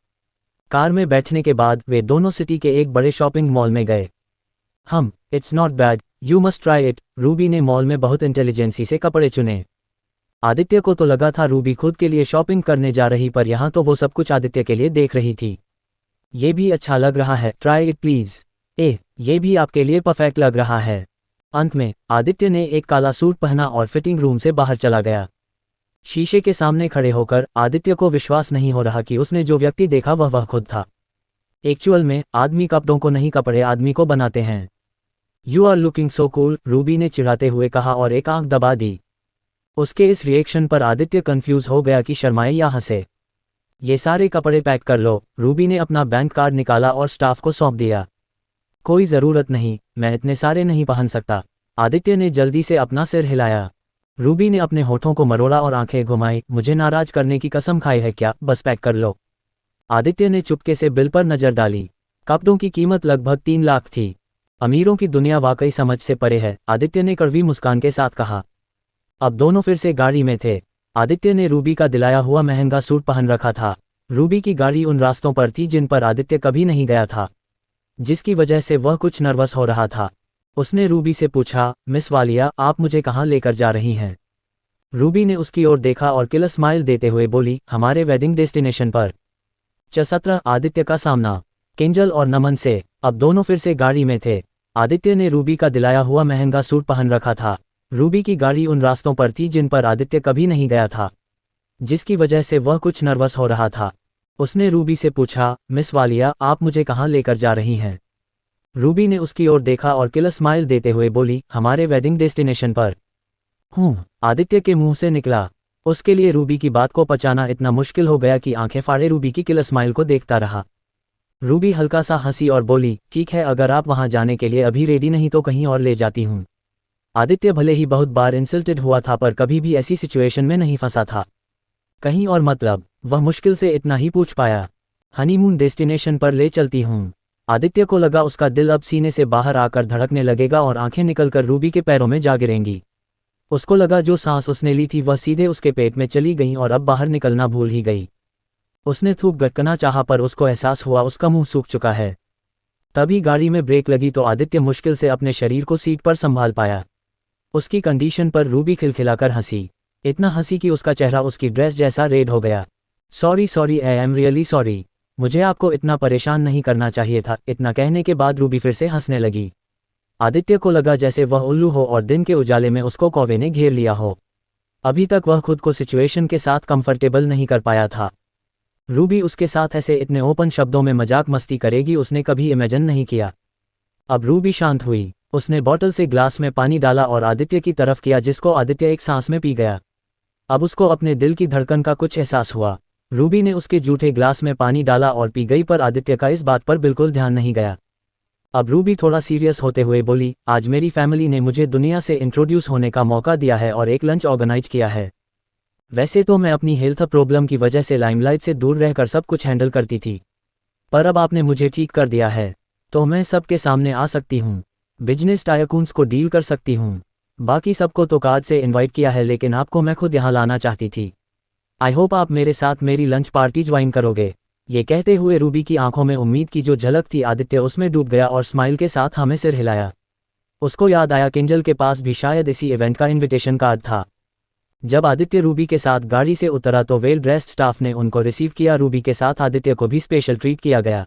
Speaker 1: कार में बैठने के बाद वे दोनों सिटी के एक बड़े शॉपिंग मॉल में गए। It's not bad, you must try it. Ruby ने मॉल में बहुत इंटेलिजेंसी से कपड़े चुने। आदित्य को तो लगा था रूबी खुद के लिए शॉपिंग करने जा रही, पर यहाँ तो वो सब कुछ आदित्य के लिए देख रही थी। ये भी अच्छा लग रहा है, ट्राई इट प्लीज। ये भी आपके लिए परफेक्ट लग रहा है। अंत में आदित्य ने एक काला सूट पहना और फिटिंग रूम से बाहर चला गया। शीशे के सामने खड़े होकर आदित्य को विश्वास नहीं हो रहा कि उसने जो व्यक्ति देखा वह खुद था। एक्चुअल में आदमी कपड़ों को नहीं, कपड़े आदमी को बनाते हैं। You are looking so cool, Ruby ने चिढ़ाते हुए कहा और एक आंख दबा दी। उसके इस रिएक्शन पर आदित्य कंफ्यूज हो गया कि शर्माए या हंसे। ये सारे कपड़े पैक कर लो, रूबी ने अपना बैंक कार्ड निकाला और स्टाफ को सौंप दिया। कोई ज़रूरत नहीं, मैं इतने सारे नहीं पहन सकता। आदित्य ने जल्दी से अपना सिर हिलाया। रूबी ने अपने होठों को मरोड़ा और आंखें घुमाई। मुझे नाराज करने की कसम खाई है क्या? बस पैक कर लो। आदित्य ने चुपके से बिल पर नजर डाली। कपड़ों की कीमत लगभग 3 लाख थी। अमीरों की दुनिया वाकई समझ से परे है, आदित्य ने कड़वी मुस्कान के साथ कहा। अब दोनों फिर से गाड़ी में थे। आदित्य ने रूबी का दिलाया हुआ महंगा सूट पहन रखा था। रूबी की गाड़ी उन रास्तों पर थी जिन पर आदित्य कभी नहीं गया था। जिसकी वजह से वह कुछ नर्वस हो रहा था। उसने रूबी से पूछा, मिस वालिया, आप मुझे कहाँ लेकर जा रही हैं? रूबी ने उसकी ओर देखा और किलर स्माइल देते हुए बोली, हमारे वेडिंग डेस्टिनेशन पर। 17 आदित्य का सामना किंजल और नमन से। अब दोनों फिर से गाड़ी में थे। आदित्य ने रूबी का दिलाया हुआ महंगा सूट पहन रखा था। रूबी की गाड़ी उन रास्तों पर थी जिन पर आदित्य कभी नहीं गया था, जिसकी वजह से वह कुछ नर्वस हो रहा था। उसने रूबी से पूछा, मिस वालिया, आप मुझे कहाँ लेकर जा रही हैं? रूबी ने उसकी ओर देखा और किलर स्माइल देते हुए बोली, हमारे वेडिंग डेस्टिनेशन पर। आदित्य के मुंह से निकला। उसके लिए रूबी की बात को पचाना इतना मुश्किल हो गया कि आंखें फाड़े रूबी की किलर स्माइल को देखता रहा। रूबी हल्का सा हंसी और बोली, ठीक है, अगर आप वहां जाने के लिए अभी रेडी नहीं तो कहीं और ले जाती हूं। आदित्य भले ही बहुत बार इंसल्टेड हुआ था पर कभी भी ऐसी सिचुएशन में नहीं फंसा था। कहीं और मतलब, वह मुश्किल से इतना ही पूछ पाया। हनीमून डेस्टिनेशन पर ले चलती हूं। आदित्य को लगा उसका दिल अब सीने से बाहर आकर धड़कने लगेगा और आंखें निकलकर रूबी के पैरों में जा गिरेंगी। उसको लगा जो सांस उसने ली थी वह सीधे उसके पेट में चली गई और अब बाहर निकलना भूल ही गई। उसने थूक गटकना चाहा पर उसको एहसास हुआ उसका मुंह सूख चुका है। तभी गाड़ी में ब्रेक लगी तो आदित्य मुश्किल से अपने शरीर को सीट पर संभाल पाया। उसकी कंडीशन पर रूबी खिलखिलाकर हंसी, इतना हंसी कि उसका चेहरा उसकी ड्रेस जैसा रेड हो गया। Sorry, I am really sorry, मुझे आपको इतना परेशान नहीं करना चाहिए था। इतना कहने के बाद रूबी फिर से हंसने लगी। आदित्य को लगा जैसे वह उल्लू हो और दिन के उजाले में उसको कौवे ने घेर लिया हो। अभी तक वह खुद को सिचुएशन के साथ कंफर्टेबल नहीं कर पाया था। रूबी उसके साथ ऐसे इतने ओपन शब्दों में मजाक मस्ती करेगी उसने कभी इमेजिन नहीं किया। अब रूबी शांत हुई। उसने बॉटल से ग्लास में पानी डाला और आदित्य की तरफ किया, जिसको आदित्य एक सांस में पी गया। अब उसको अपने दिल की धड़कन का कुछ एहसास हुआ। रूबी ने उसके जूठे ग्लास में पानी डाला और पी गई पर आदित्य का इस बात पर बिल्कुल ध्यान नहीं गया। अब रूबी थोड़ा सीरियस होते हुए बोली, आज मेरी फैमिली ने मुझे दुनिया से इंट्रोड्यूस होने का मौका दिया है और एक लंच ऑर्गेनाइज किया है। वैसे तो मैं अपनी हेल्थ प्रॉब्लम की वजह से लाइमलाइट से दूर रहकर सब कुछ हैंडल करती थी, पर अब आपने मुझे ठीक कर दिया है तो मैं सबके सामने आ सकती हूँ, बिजनेस टायकून्स को डील कर सकती हूँ। बाकी सबको तो कार्ड से इनवाइट किया है लेकिन आपको मैं खुद यहाँ लाना चाहती थी। आई होप आप मेरे साथ मेरी लंच पार्टी ज्वाइन करोगे। ये कहते हुए रूबी की आंखों में उम्मीद की जो झलक थी आदित्य उसमें डूब गया और स्माइल के साथ हमें सिर हिलाया। उसको याद आया किंजल के पास भी शायद इसी इवेंट का इनविटेशन कार्ड था। जब आदित्य रूबी के साथ गाड़ी से उतरा तो वेल ड्रेस्ड स्टाफ ने उनको रिसीव किया। रूबी के साथ आदित्य को भी स्पेशल ट्रीट किया गया।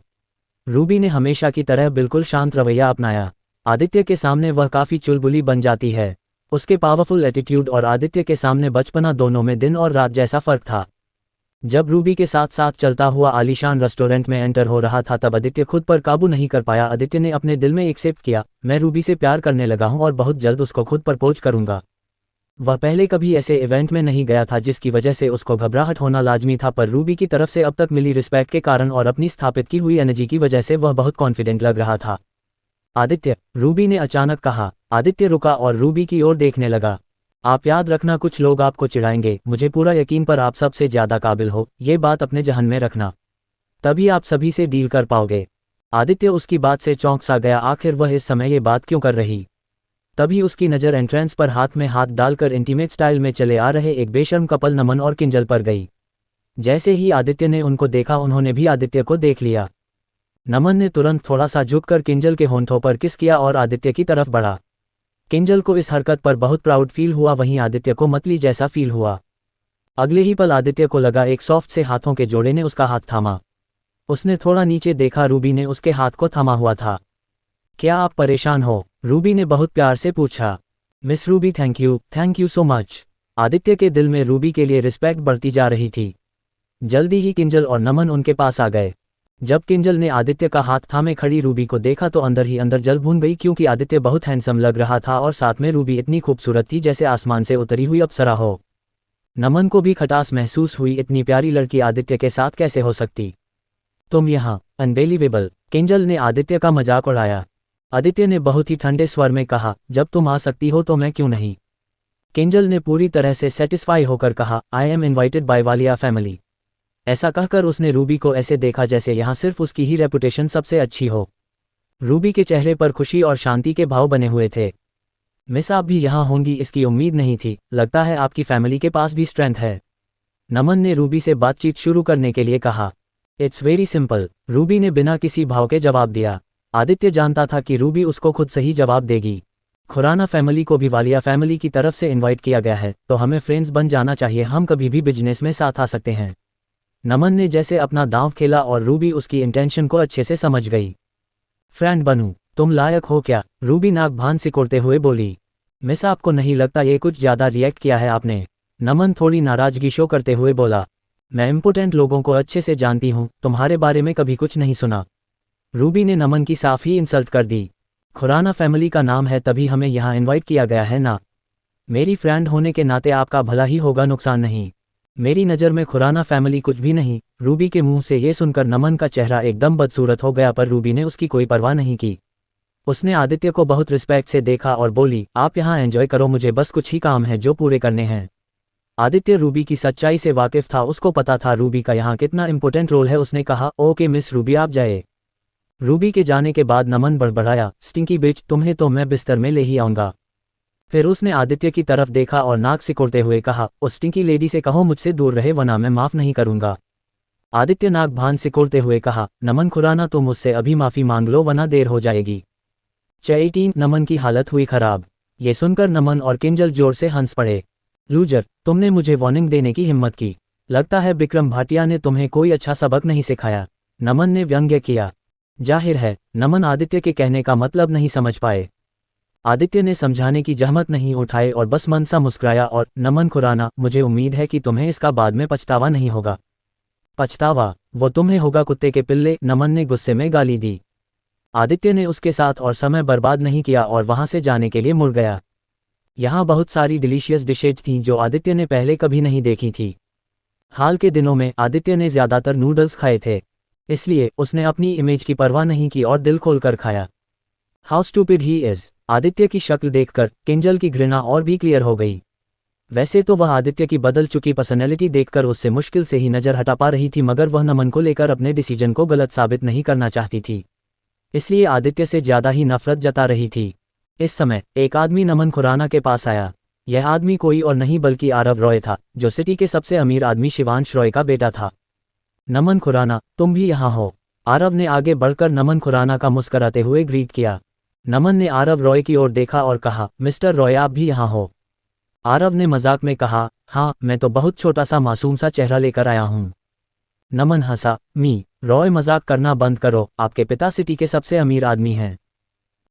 Speaker 1: रूबी ने हमेशा की तरह बिल्कुल शांत रवैया अपनाया। आदित्य के सामने वह काफ़ी चुलबुली बन जाती है। उसके पावरफुल एटीट्यूड और आदित्य के सामने बचपना, दोनों में दिन और रात जैसा फर्क था। जब रूबी के साथ साथ चलता हुआ आलीशान रेस्टोरेंट में एंटर हो रहा था तब आदित्य खुद पर काबू नहीं कर पाया। आदित्य ने अपने दिल में एक्सेप्ट किया, मैं रूबी से प्यार करने लगा हूं और बहुत जल्द उसको खुद प्रपोज करूंगा। वह पहले कभी ऐसे इवेंट में नहीं गया था जिसकी वजह से उसको घबराहट होना लाजमी था, पर रूबी की तरफ से अब तक मिली रिस्पेक्ट के कारण और अपनी स्थापित की हुई एनर्जी की वजह से वह बहुत कॉन्फिडेंट लग रहा था। आदित्य, रूबी ने अचानक कहा। आदित्य रुका और रूबी की ओर देखने लगा। आप याद रखना, कुछ लोग आपको चिढ़ाएंगे, मुझे पूरा यकीन पर आप सबसे ज्यादा काबिल हो, ये बात अपने जहन में रखना, तभी आप सभी से डील कर पाओगे। आदित्य उसकी बात से चौंक सा गया, आखिर वह इस समय ये बात क्यों कर रही। तभी उसकी नज़र एंट्रेंस पर हाथ में हाथ डालकर इंटीमेट स्टाइल में चले आ रहे एक बेशर्म कपल नमन और किंजल पर गई। जैसे ही आदित्य ने उनको देखा उन्होंने भी आदित्य को देख लिया। नमन ने तुरंत थोड़ा सा झुककर किंजल के होंठों पर किस किया और आदित्य की तरफ बढ़ा। किंजल को इस हरकत पर बहुत प्राउड फील हुआ, वहीं आदित्य को मतली जैसा फील हुआ। अगले ही पल आदित्य को लगा एक सॉफ्ट से हाथों के जोड़े ने उसका हाथ थामा। उसने थोड़ा नीचे देखा, रूबी ने उसके हाथ को थामा हुआ था। क्या आप परेशान हो? रूबी ने बहुत प्यार से पूछा। Miss Ruby, thank you so much. Aditya के दिल में रूबी के लिए रिस्पेक्ट बढ़ती जा रही थी। जल्दी ही किंजल और नमन उनके पास आ गए। जब किंजल ने आदित्य का हाथ थामे खड़ी रूबी को देखा तो अंदर ही अंदर जल भून गई, क्योंकि आदित्य बहुत हैंडसम लग रहा था और साथ में रूबी इतनी खूबसूरत थी जैसे आसमान से उतरी हुई अप्सरा हो। नमन को भी खटास महसूस हुई, इतनी प्यारी लड़की आदित्य के साथ कैसे हो सकती। तुम यहाँ, अनबिलीवेबल। किंजल ने आदित्य का मजाक उड़ाया। आदित्य ने बहुत ही ठंडे स्वर में कहा, जब तुम आ सकती हो तो मैं क्यों नहीं। किंजल ने पूरी तरह से सेटिस्फाई होकर कहा, I am invited bye Walia family. ऐसा कहकर उसने रूबी को ऐसे देखा जैसे यहाँ सिर्फ उसकी ही रेपुटेशन सबसे अच्छी हो। रूबी के चेहरे पर खुशी और शांति के भाव बने हुए थे। मिस, आप भी यहाँ होंगी इसकी उम्मीद नहीं थी, लगता है आपकी फैमिली के पास भी स्ट्रेंथ है। नमन ने रूबी से बातचीत शुरू करने के लिए कहा। इट्स वेरी सिंपल, रूबी ने बिना किसी भाव के जवाब दिया। आदित्य जानता था कि रूबी उसको खुद सही जवाब देगी। खुराना फैमिली को भी वालिया फैमिली की तरफ से इनवाइट किया गया है, तो हमें फ्रेंड्स बन जाना चाहिए, हम कभी भी बिजनेस में साथ आ सकते हैं। नमन ने जैसे अपना दांव खेला और रूबी उसकी इंटेंशन को अच्छे से समझ गई। फ्रेंड बनूं, तुम लायक हो क्या? रूबी नाक भान सिकोड़ते हुए बोली। मिस, आपको नहीं लगता ये कुछ ज़्यादा रिएक्ट किया है आपने? नमन थोड़ी नाराजगी शो करते हुए बोला। मैं इम्पोर्टेंट लोगों को अच्छे से जानती हूँ, तुम्हारे बारे में कभी कुछ नहीं सुना। रूबी ने नमन की साफ ही इंसल्ट कर दी। खुराना फैमिली का नाम है तभी हमें यहाँ इनवाइट किया गया है ना। मेरी फ्रेंड होने के नाते आपका भला ही होगा, नुकसान नहीं। मेरी नज़र में खुराना फैमिली कुछ भी नहीं। रूबी के मुंह से ये सुनकर नमन का चेहरा एकदम बदसूरत हो गया, पर रूबी ने उसकी कोई परवाह नहीं की। उसने आदित्य को बहुत रिस्पेक्ट से देखा और बोली, आप यहाँ एंजॉय करो, मुझे बस कुछ ही काम है जो पूरे करने हैं। आदित्य रूबी की सच्चाई से वाकिफ था, उसको पता था रूबी का यहाँ कितना इंपॉर्टेंट रोल है। उसने कहा, ओके मिस रूबी, आप जाए। रूबी के जाने के बाद नमन बड़बड़ाया, स्टिंकी बिच, तुम्हें तो मैं बिस्तर में ले ही आऊँगा। फिर उसने आदित्य की तरफ देखा और नाक सिकोड़ते हुए कहा, उस स्टिंकी लेडी से कहो मुझसे दूर रहे, वरना मैं माफ़ नहीं करूँगा। आदित्य नाक भान सिकोड़ते हुए कहा, नमन खुराना, तुम मुझसे अभी माफ़ी मांग लो वरना देर हो जाएगी। चैटी, नमन की हालत हुई खराब। ये सुनकर नमन और किंजल जोर से हंस पड़े। लूजर, तुमने मुझे वार्निंग देने की हिम्मत की। लगता है विक्रम भाटिया ने तुम्हें कोई अच्छा सबक नहीं सिखाया, नमन ने व्यंग्य किया। जाहिर है, नमन आदित्य के कहने का मतलब नहीं समझ पाए। आदित्य ने समझाने की जहमत नहीं उठाई और बस मन सा मुस्कुराया और, नमन खुराना, मुझे उम्मीद है कि तुम्हें इसका बाद में पछतावा नहीं होगा। पछतावा? वो तुम्हें होगा कुत्ते के पिल्ले, नमन ने गुस्से में गाली दी। आदित्य ने उसके साथ और समय बर्बाद नहीं किया और वहां से जाने के लिए मुड़ गया। यहाँ बहुत सारी डिलीशियस डिशेज थीं जो आदित्य ने पहले कभी नहीं देखी थी। हाल के दिनों में आदित्य ने ज़्यादातर नूडल्स खाए थे, इसलिए उसने अपनी इमेज की परवाह नहीं की और दिल खोलकर खाया। How stupid he is. Aditya की शक्ल देखकर किंजल की घृणा और भी क्लियर हो गई। वैसे तो वह आदित्य की बदल चुकी पर्सनैलिटी देखकर उससे मुश्किल से ही नज़र हटा पा रही थी, मगर वह नमन को लेकर अपने डिसीजन को गलत साबित नहीं करना चाहती थी, इसलिए आदित्य से ज़्यादा ही नफरत जता रही थी। इस समय एक आदमी नमन खुराना के पास आया। यह आदमी कोई और नहीं बल्कि आरव रॉय था, जो सिटी के सबसे अमीर आदमी शिवांश रॉय का बेटा था। नमन खुराना, तुम भी यहाँ हो? आरव ने आगे बढ़कर नमन खुराना का मुस्कराते हुए ग्रीट किया। नमन ने आरव रॉय की ओर देखा और कहा, मिस्टर रॉय, आप भी यहाँ हो? आरव ने मजाक में कहा, हाँ, मैं तो बहुत छोटा सा मासूम सा चेहरा लेकर आया हूँ। नमन हंसा। मी रॉय, मजाक करना बंद करो, आपके पिता सिटी के सबसे अमीर आदमी हैं।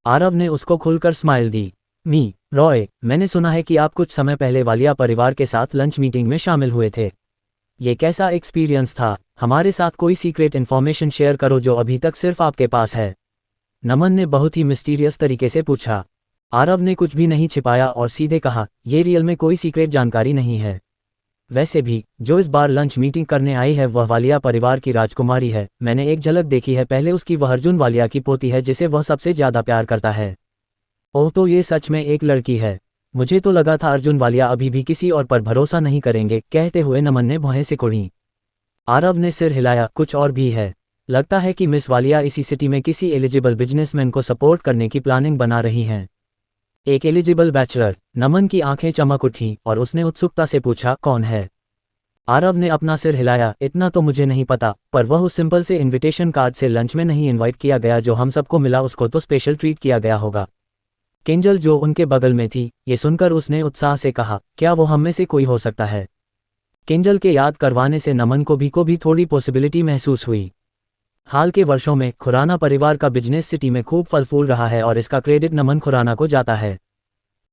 Speaker 1: आरव ने उसको खुलकर स्माइल दी। मी रॉय, मैंने सुना है कि आप कुछ समय पहले वालिया परिवार के साथ लंच मीटिंग में शामिल हुए थे। ये कैसा एक्सपीरियंस था? हमारे साथ कोई सीक्रेट इन्फॉर्मेशन शेयर करो जो अभी तक सिर्फ आपके पास है। नमन ने बहुत ही मिस्टीरियस तरीके से पूछा। आरव ने कुछ भी नहीं छिपाया और सीधे कहा, ये रियल में कोई सीक्रेट जानकारी नहीं है। वैसे भी जो इस बार लंच मीटिंग करने आई है वह वालिया परिवार की राजकुमारी है। मैंने एक झलक देखी है पहले उसकी, वह अर्जुन वालिया की पोती है जिसे वह सबसे ज़्यादा प्यार करता है। ओह, तो ये सच में एक लड़की है? मुझे तो लगा था अर्जुन वालिया अभी भी किसी और पर भरोसा नहीं करेंगे। कहते हुए नमन ने भौहें सिकोड़ी। आरव ने सिर हिलाया, कुछ और भी है? लगता है कि मिस वालिया इसी सिटी में किसी एलिजिबल बिजनेसमैन को सपोर्ट करने की प्लानिंग बना रही हैं। एक एलिजिबल बैचलर? नमन की आंखें चमक उठीं और उसने उत्सुकता से पूछा, कौन है? आरव ने अपना सिर हिलाया, इतना तो मुझे नहीं पता, पर वह उस सिंपल से इनविटेशन कार्ड से लंच में नहीं इनवाइट किया गया जो हम सबको मिला, उसको तो स्पेशल ट्रीट किया गया होगा। किंजल जो उनके बगल में थी, ये सुनकर उसने उत्साह से कहा, क्या वो हम में से कोई हो सकता है? किंजल के याद करवाने से नमन को भी थोड़ी पॉसिबिलिटी महसूस हुई। हाल के वर्षों में खुराना परिवार का बिजनेस सिटी में खूब फल फूल रहा है और इसका क्रेडिट नमन खुराना को जाता है।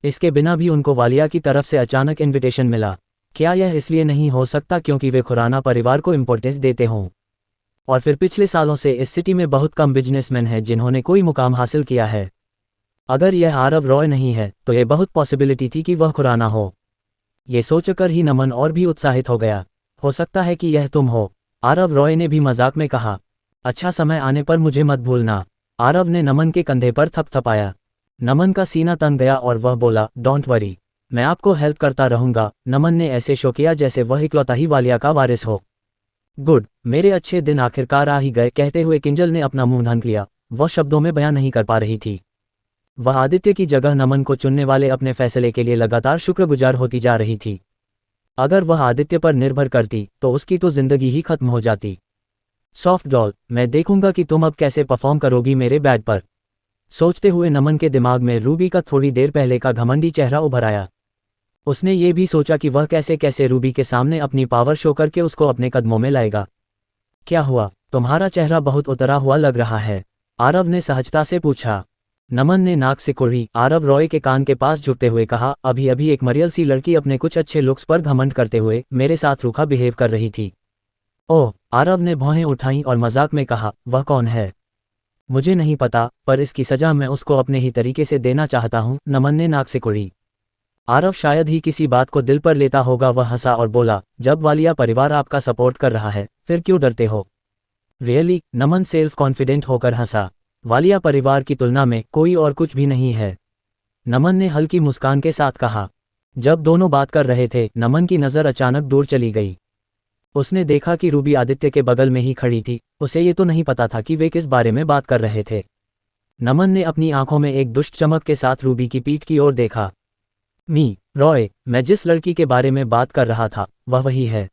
Speaker 1: इसके बिना भी उनको वालिया की तरफ से अचानक इनविटेशन मिला। क्या यह इसलिए नहीं हो सकता क्योंकि वे खुराना परिवार को इम्पोर्टेंस देते हों? और फिर पिछले सालों से इस सिटी में बहुत कम बिजनेसमैन हैं जिन्होंने कोई मुकाम हासिल किया है। अगर यह आरव रॉय नहीं है तो यह बहुत पॉसिबिलिटी थी कि वह खुराना हो। ये सोचकर ही नमन और भी उत्साहित हो गया। हो सकता है कि यह तुम हो? आरव रॉय ने भी मजाक में कहा। अच्छा समय आने पर मुझे मत भूलना। आरव ने नमन के कंधे पर थपथपाया। नमन का सीना तन गया और वह बोला, डोंट वरी, मैं आपको हेल्प करता रहूंगा। नमन ने ऐसे शो किया जैसे वह इकलौता ही वालिया का वारिस हो। गुड, मेरे अच्छे दिन आखिरकार आ ही गए। कहते हुए किंजल ने अपना मुंह ढक लिया। वह शब्दों में बयां नहीं कर पा रही थी। वह आदित्य की जगह नमन को चुनने वाले अपने फैसले के लिए लगातार शुक्रगुजार होती जा रही थी। अगर वह आदित्य पर निर्भर करती तो उसकी तो जिंदगी ही खत्म हो जाती। सॉफ्ट डॉल, मैं देखूंगा कि तुम अब कैसे परफॉर्म करोगी मेरे बैट पर। सोचते हुए नमन के दिमाग में रूबी का थोड़ी देर पहले का घमंडी चेहरा उभर आया। उसने ये भी सोचा कि वह कैसे कैसे रूबी के सामने अपनी पावर शो करके उसको अपने कदमों में लाएगा। क्या हुआ, तुम्हारा चेहरा बहुत उतरा हुआ लग रहा है, आरव ने सहजता से पूछा। नमन ने नाक से कुर्री आरव रॉय के कान के पास झुकते हुए कहा, अभी अभी एक मरियल सी लड़की अपने कुछ अच्छे लुक्स पर घमंड करते हुए मेरे साथ रूखा बिहेव कर रही थी। ओह, आरव ने भौहें उठाईं और मजाक में कहा, वह कौन है? मुझे नहीं पता, पर इसकी सजा मैं उसको अपने ही तरीके से देना चाहता हूँ, नमन ने नाक से कुर्री। आरव शायद ही किसी बात को दिल पर लेता होगा, वह हंसा और बोला, जब वालिया परिवार आपका सपोर्ट कर रहा है फिर क्यों डरते हो? रियली? नमन सेल्फ कॉन्फिडेंट होकर हंसा। वालिया परिवार की तुलना में कोई और कुछ भी नहीं है, नमन ने हल्की मुस्कान के साथ कहा। जब दोनों बात कर रहे थे, नमन की नज़र अचानक दूर चली गई। उसने देखा कि रूबी आदित्य के बगल में ही खड़ी थी। उसे ये तो नहीं पता था कि वे किस बारे में बात कर रहे थे। नमन ने अपनी आंखों में एक दुष्ट चमक के साथ रूबी की पीठ की ओर देखा। रॉय, मैं जिस लड़की के बारे में बात कर रहा था वह वही है।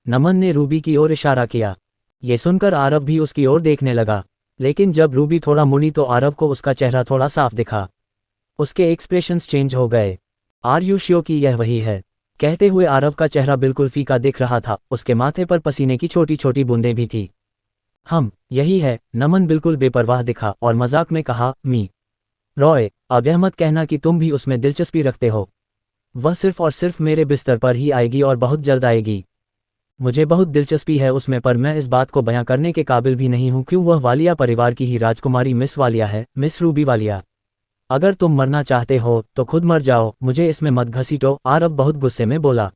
Speaker 1: नमन ने रूबी की ओर इशारा किया। ये सुनकर आरव भी उसकी ओर देखने लगा, लेकिन जब रूबी थोड़ा मुड़ी तो आरव को उसका चेहरा थोड़ा साफ दिखा। उसके एक्सप्रेशंस चेंज हो गए। आर यू श्योर कि यह वही है? कहते हुए आरव का चेहरा बिल्कुल फीका दिख रहा था, उसके माथे पर पसीने की छोटी छोटी बूंदें भी थी। यही है, नमन बिल्कुल बेपरवाह दिखा और मजाक में कहा। रॉय, अब यह मत कहना कि तुम भी उसमें दिलचस्पी रखते हो। वह सिर्फ और सिर्फ मेरे बिस्तर पर ही आएगी और बहुत जल्द आएगी। मुझे बहुत दिलचस्पी है उसमें, पर मैं इस बात को बयां करने के काबिल भी नहीं हूं क्यों वह वालिया परिवार की ही राजकुमारी मिस वालिया है, मिस रूबी वालिया। अगर तुम मरना चाहते हो तो खुद मर जाओ, मुझे इसमें मत घसीटो, आरव बहुत गुस्से में बोला।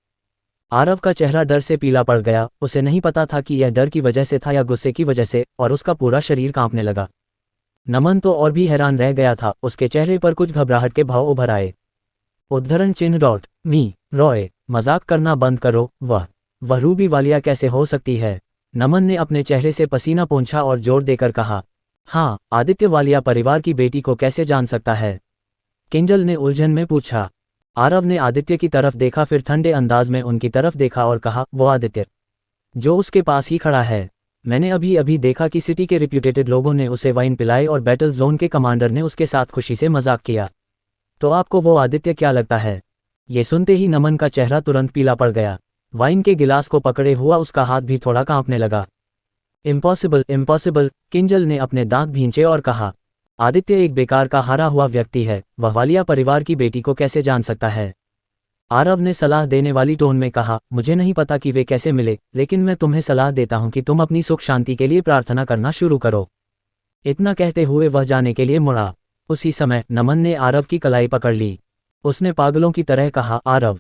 Speaker 1: आरव का चेहरा डर से पीला पड़ गया। उसे नहीं पता था कि यह डर की वजह से था या गुस्से की वजह से, और उसका पूरा शरीर कांपने लगा। नमन तो और भी हैरान रह गया था, उसके चेहरे पर कुछ घबराहट के भाव उभर आए। उद्धरण चिन्ह डॉट। रॉय, मजाक करना बंद करो, वह रूबी वालिया कैसे हो सकती है? नमन ने अपने चेहरे से पसीना पोंछा और जोर देकर कहा। हाँ, आदित्य वालिया परिवार की बेटी को कैसे जान सकता है? किंजल ने उलझन में पूछा। आरव ने आदित्य की तरफ देखा, फिर ठंडे अंदाज में उनकी तरफ देखा और कहा, वो आदित्य जो उसके पास ही खड़ा है। मैंने अभी अभी देखा कि सिटी के रिप्यूटेटेड लोगों ने उसे वाइन पिलाई और बैटल जोन के कमांडर ने उसके साथ खुशी से मजाक किया। तो आपको वो आदित्य क्या लगता है? ये सुनते ही नमन का चेहरा तुरंत पीला पड़ गया। वाइन के गिलास को पकड़े हुआ उसका हाथ भी थोड़ा कांपने लगा। इम्पॉसिबल, इम्पॉसिबल, किंजल ने अपने दांत भींचे और कहा। आदित्य एक बेकार का हारा हुआ व्यक्ति है, वह वालिया परिवार की बेटी को कैसे जान सकता है? आरव ने सलाह देने वाली टोन में कहा, मुझे नहीं पता कि वे कैसे मिले, लेकिन मैं तुम्हें सलाह देता हूं कि तुम अपनी सुख शांति के लिए प्रार्थना करना शुरू करो। इतना कहते हुए वह जाने के लिए मुड़ा। उसी समय नमन ने आरव की कलाई पकड़ ली। उसने पागलों की तरह कहा, Aarav,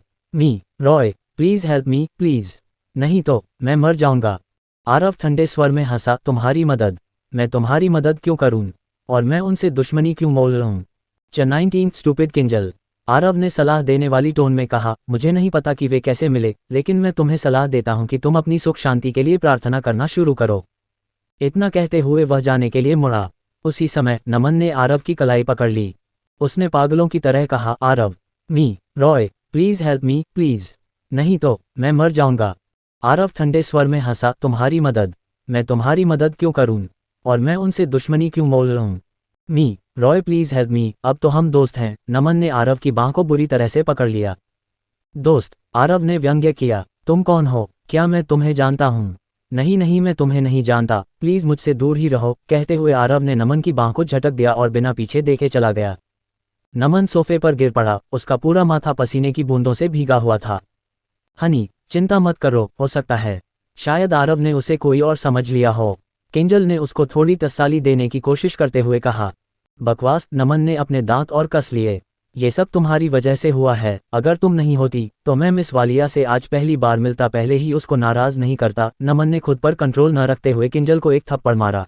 Speaker 1: Roy, please help me, please, नहीं तो मैं मर जाऊंगा। आरव ठंडे स्वर में हंसा, तुम्हारी मदद? मैं तुम्हारी मदद क्यों करूं? और मैं उनसे दुश्मनी क्यों मोल लूं? 19 स्टूपिड किंजल, आरव ने सलाह देने वाली टोन में कहा, मुझे नहीं पता कि वे कैसे मिले, लेकिन मैं तुम्हें सलाह देता हूं कि तुम अपनी सुख शांति के लिए प्रार्थना करना शुरू करो। इतना कहते हुए वह जाने के लिए मुड़ा। उसी समय नमन ने आरव की कलाई पकड़ ली। उसने पागलों की तरह कहा, Aarav, Roy, please help me, please, नहीं तो मैं मर जाऊंगा। आरव ठंडे स्वर में हंसा, तुम्हारी मदद? मैं तुम्हारी मदद क्यों करूं? और मैं उनसे दुश्मनी क्यों मोल लूं? रॉय, प्लीज हेल्प मी, अब तो हम दोस्त हैं। नमन ने आरव की बांह को बुरी तरह से पकड़ लिया। दोस्त? आरव ने व्यंग्य किया, तुम कौन हो? क्या मैं तुम्हें जानता हूं? नहीं नहीं, मैं तुम्हें नहीं जानता, प्लीज मुझसे दूर ही रहो। कहते हुए आरव ने नमन की बांह को झटक दिया और बिना पीछे देखे चला गया। नमन सोफे पर गिर पड़ा, उसका पूरा माथा पसीने की बूंदों से भीगा हुआ था। हनी, चिंता मत करो, हो सकता है शायद आरव ने उसे कोई और समझ लिया हो। किंजल ने उसको थोड़ी तसल्ली देने की कोशिश करते हुए कहा। बकवास, नमन ने अपने दांत और कस लिए। ये सब तुम्हारी वजह से हुआ है। अगर तुम नहीं होती तो मैं मिस वालिया से आज पहली बार मिलता पहले ही उसको नाराज नहीं करता। नमन ने खुद पर कंट्रोल न रखते हुए किंजल को एक थप्पड़ मारा।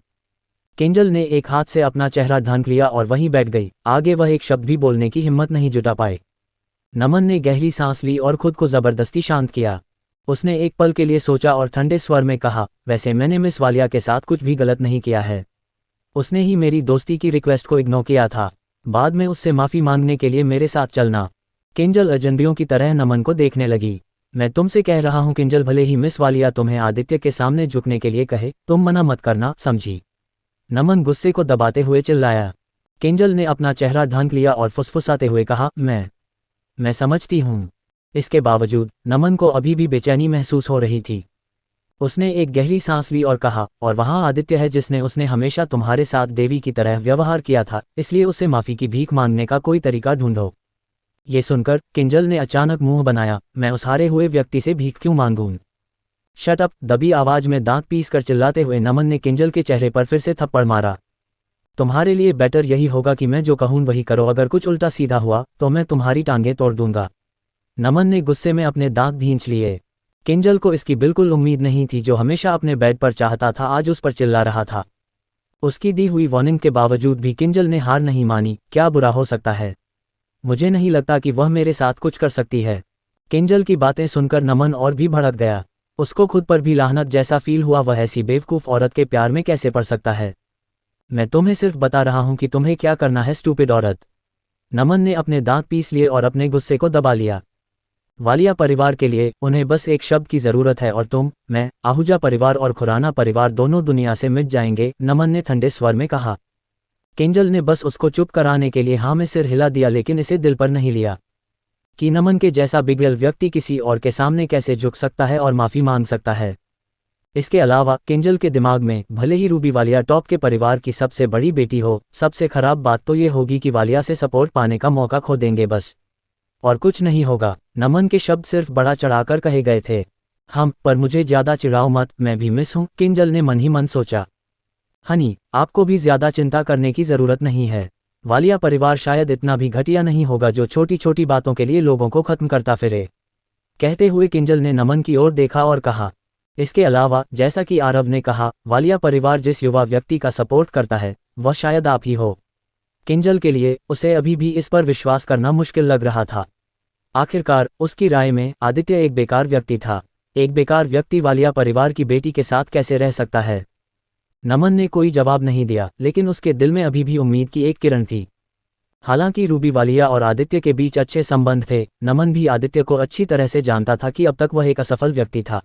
Speaker 1: किंजल ने एक हाथ से अपना चेहरा ढांक लिया और वहीं बैठ गई। आगे वह एक शब्द भी बोलने की हिम्मत नहीं जुटा पाए। नमन ने गहरी सांस ली और खुद को जबरदस्ती शांत किया। उसने एक पल के लिए सोचा और ठंडे स्वर में कहा, वैसे मैंने मिस वालिया के साथ कुछ भी गलत नहीं किया है। उसने ही मेरी दोस्ती की रिक्वेस्ट को इग्नोर किया था। बाद में उससे माफ़ी मांगने के लिए मेरे साथ चलना। किंजल अजनबियों की तरह नमन को देखने लगी। मैं तुमसे कह रहा हूं किंजल, भले ही मिस वालिया तुम्हें आदित्य के सामने झुकने के लिए कहे, तुम मना मत करना, समझी? नमन गुस्से को दबाते हुए चिल्लाया। किंजल ने अपना चेहरा ढांक लिया और फुसफुसाते हुए कहा, मैं समझती हूं। इसके बावजूद नमन को अभी भी बेचैनी महसूस हो रही थी। उसने एक गहरी सांस ली और कहा, और वहां आदित्य है जिसने उसने हमेशा तुम्हारे साथ देवी की तरह व्यवहार किया था, इसलिए उसे माफी की भीख मांगने का कोई तरीका ढूंढो। ये सुनकर किंजल ने अचानक मुंह बनाया। मैं उस हारे हुए व्यक्ति से भीख क्यों मांगूं? Shut up! दबी आवाज में दांत पीस कर चिल्लाते हुए नमन ने किंजल के चेहरे पर फिर से थप्पड़ मारा। तुम्हारे लिए बेटर यही होगा कि मैं जो कहूं वही करो, अगर कुछ उल्टा सीधा हुआ तो मैं तुम्हारी टांगें तोड़ दूंगा। नमन ने गुस्से में अपने दांत भींच लिए। किंजल को इसकी बिल्कुल उम्मीद नहीं थी। जो हमेशा अपने बेड पर चाहता था आज उस पर चिल्ला रहा था। उसकी दी हुई वार्निंग के बावजूद भी किंजल ने हार नहीं मानी। क्या बुरा हो सकता है? मुझे नहीं लगता कि वह मेरे साथ कुछ कर सकती है। किंजल की बातें सुनकर नमन और भी भड़क गया। उसको खुद पर भी लाहनत जैसा फील हुआ। वह ऐसी बेवकूफ़ औरत के प्यार में कैसे पड़ सकता है? मैं तुम्हें सिर्फ बता रहा हूं कि तुम्हें क्या करना है, स्टूपिड औरत। नमन ने अपने दांत पीस लिए और अपने गुस्से को दबा लिया। वालिया परिवार के लिए उन्हें बस एक शब्द की जरूरत है और तुम, मैं, आहूजा परिवार और खुराना परिवार दोनों दुनिया से मिट जाएंगे, नमन ने ठंडे स्वर में कहा। किंजल ने बस उसको चुप कराने के लिए हाँ में सिर हिला दिया, लेकिन इसे दिल पर नहीं लिया कि नमन के जैसा बिगड़ल व्यक्ति किसी और के सामने कैसे झुक सकता है और माफी मांग सकता है। इसके अलावा किंजल के दिमाग में भले ही रूबी वालिया टॉप के परिवार की सबसे बड़ी बेटी हो, सबसे खराब बात तो ये होगी कि वालिया से सपोर्ट पाने का मौका खो देंगे, बस और कुछ नहीं होगा। नमन के शब्द सिर्फ बड़ा चढ़ाकर कहे गए थे। पर मुझे ज्यादा चिढ़ाओ मत, मैं भी मिस हूं, किंजल ने मन ही मन सोचा। हनी, आपको भी ज्यादा चिंता करने की जरूरत नहीं है। वालिया परिवार शायद इतना भी घटिया नहीं होगा जो छोटी छोटी बातों के लिए लोगों को खत्म करता फिरे। कहते हुए किंजल ने नमन की ओर देखा और कहा, इसके अलावा जैसा कि आरव ने कहा, वालिया परिवार जिस युवा व्यक्ति का सपोर्ट करता है वह शायद आप ही हो। किंजल के लिए उसे अभी भी इस पर विश्वास करना मुश्किल लग रहा था। आखिरकार उसकी राय में आदित्य एक बेकार व्यक्ति था। एक बेकार व्यक्ति वालिया परिवार की बेटी के साथ कैसे रह सकता है? नमन ने कोई जवाब नहीं दिया, लेकिन उसके दिल में अभी भी उम्मीद की एक किरण थी। हालांकि रूबी वालिया और आदित्य के बीच अच्छे संबंध थे, नमन भी आदित्य को अच्छी तरह से जानता था कि अब तक वह एक असफल व्यक्ति था।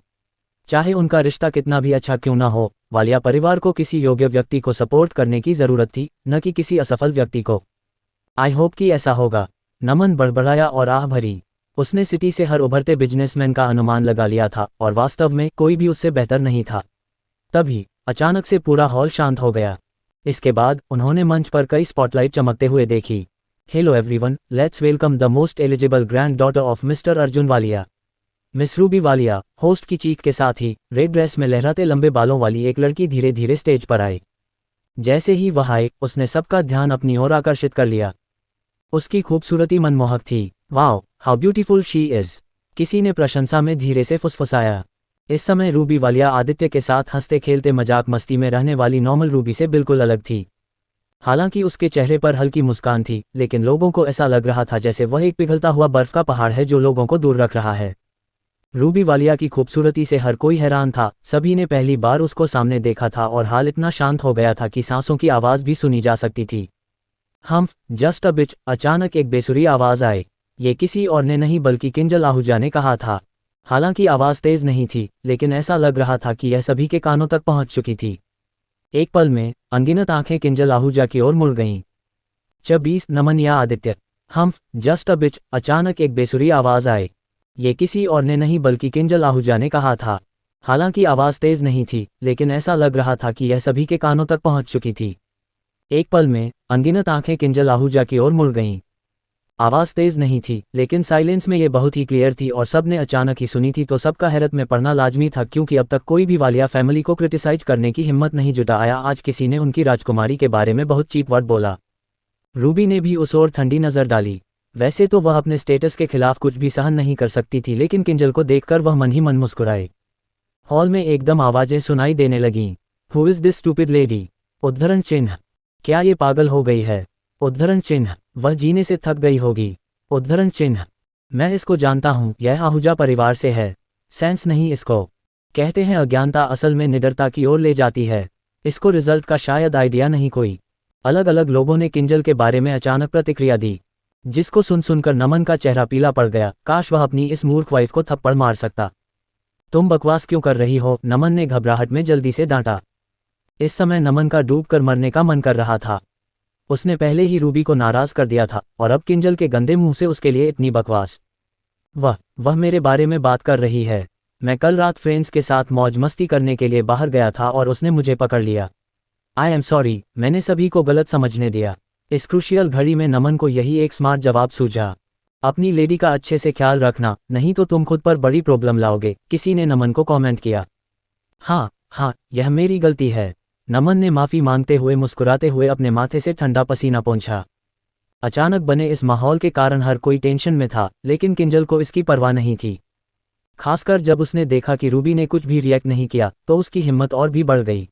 Speaker 1: चाहे उनका रिश्ता कितना भी अच्छा क्यों ना हो, वालिया परिवार को किसी योग्य व्यक्ति को सपोर्ट करने की जरूरत थी, न कि किसी असफल व्यक्ति को। आई होप कि ऐसा होगा, नमन बड़बड़ाया और आह भरी। उसने सिटी से हर उभरते बिजनेसमैन का अनुमान लगा लिया था और वास्तव में कोई भी उससे बेहतर नहीं था। तभी अचानक से पूरा हॉल शांत हो गया। इसके बाद उन्होंने मंच पर कई स्पॉटलाइट चमकते हुए देखी। Hello everyone, let's welcome the most eligible grand daughter of mister Arjun Walia, miss Ruby Walia. Host की चीख के साथ ही रेड ड्रेस में लहराते लंबे बालों वाली एक लड़की धीरे धीरे स्टेज पर आई। जैसे ही वह आई, उसने सबका ध्यान अपनी ओर आकर्षित कर लिया। उसकी खूबसूरती मनमोहक थी। Wow, how beautiful she is, किसी ने प्रशंसा में धीरे से फुसफुसाया। इस समय रूबी वालिया आदित्य के साथ हंसते खेलते मजाक मस्ती में रहने वाली नॉर्मल रूबी से बिल्कुल अलग थी। हालांकि उसके चेहरे पर हल्की मुस्कान थी, लेकिन लोगों को ऐसा लग रहा था जैसे वह एक पिघलता हुआ बर्फ का पहाड़ है जो लोगों को दूर रख रहा है। रूबी वालिया की खूबसूरती से हर कोई हैरान था। सभी ने पहली बार उसको सामने देखा था और हाल इतना शांत हो गया था कि सांसों की आवाज भी सुनी जा सकती थी। जस्ट अ बिच, अचानक एक बेसुरी आवाज आई। ये किसी और ने नहीं बल्कि किंजल आहूजा ने कहा था। हालांकि आवाज तेज नहीं थी, लेकिन ऐसा लग रहा था कि यह सभी के कानों तक पहुंच चुकी थी। एक पल में अनगिनत आंखें किंजल आहूजा की ओर मुड़ गईं। 20 नमन या आदित्य। जस्ट अ बिच, अचानक एक बेसुरी आवाज आई। ये किसी और ने नहीं बल्कि किंजल आहूजा ने कहा था। हालांकि आवाज तेज नहीं थी, लेकिन ऐसा लग रहा था कि यह सभी के कानों तक पहुंच चुकी थी। एक पल में अनगिनत आंखें किंजल आहूजा की ओर मुड़ गईं। आवाज तेज नहीं थी, लेकिन साइलेंस में यह बहुत ही क्लियर थी और सबने अचानक ही सुनी थी, तो सबका हैरत में पड़ना लाजमी था, क्योंकि अब तक कोई भी वालिया फैमिली को क्रिटिसाइज करने की हिम्मत नहीं जुटाया। आज किसी ने उनकी राजकुमारी के बारे में बहुत चीप वर्ड बोला। रूबी ने भी उस ओर ठंडी नजर डाली। वैसे तो वह अपने स्टेटस के खिलाफ कुछ भी सहन नहीं कर सकती थी, लेकिन किंजल को देखकर वह मन ही मन मुस्कुराए। हॉल में एकदम आवाजें सुनाई देने लगीं। Who is this stupid lady? उद्धरण चिन्ह। क्या ये पागल हो गई है? उद्धरण चिन्ह। वह जीने से थक गई होगी। उद्धरण चिन्ह। मैं इसको जानता हूं, यह आहूजा परिवार से है। सेंस नहीं इसको। कहते हैं अज्ञानता असल में निडरता की ओर ले जाती है। इसको रिजल्ट का शायद आइडिया नहीं कोई। अलग अलग लोगों ने किंजल के बारे में अचानक प्रतिक्रिया दी। जिसको सुन सुनकर नमन का चेहरा पीला पड़ गया। काश वह अपनी इस मूर्ख वाइफ को थप्पड़ मार सकता। तुम बकवास क्यों कर रही हो? नमन ने घबराहट में जल्दी से डांटा। इस समय नमन का डूबकर मरने का मन कर रहा था। उसने पहले ही रूबी को नाराज कर दिया था और अब किंजल के गंदे मुंह से उसके लिए इतनी बकवास। वह मेरे बारे में बात कर रही है। मैं कल रात फ्रेंड्स के साथ मौज मस्ती करने के लिए बाहर गया था और उसने मुझे पकड़ लिया। आई एम सॉरी, मैंने सभी को गलत समझने दिया। इस क्रूशियल घड़ी में नमन को यही एक स्मार्ट जवाब सूझा। अपनी लेडी का अच्छे से ख्याल रखना, नहीं तो तुम खुद पर बड़ी प्रॉब्लम लाओगे, किसी ने नमन को कमेंट किया। हाँ, यह मेरी गलती है। नमन ने माफ़ी मांगते हुए मुस्कुराते हुए अपने माथे से ठंडा पसीना पोंछा। अचानक बने इस माहौल के कारण हर कोई टेंशन में था, लेकिन किंजल को इसकी परवाह नहीं थी। खासकर जब उसने देखा कि रूबी ने कुछ भी रिएक्ट नहीं किया तो उसकी हिम्मत और भी बढ़ गई।